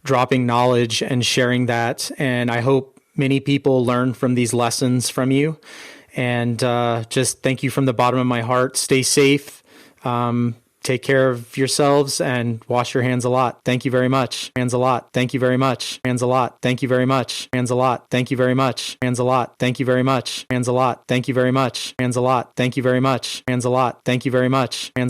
Speaker 1: dropping knowledge and sharing that. And I hope many people learn from these lessons from you. And just thank you from the bottom of my heart. Stay safe. Take care of yourselves and wash your hands a lot. Thank you very much. Hands a lot. Thank you very much. Hands a lot. Thank you very much. Hands a lot. Thank you very much. Hands a lot. Thank you very much. Hands a lot. Thank you very much. Hands a lot. Thank you very much. Hands a lot. Thank you very much. Hands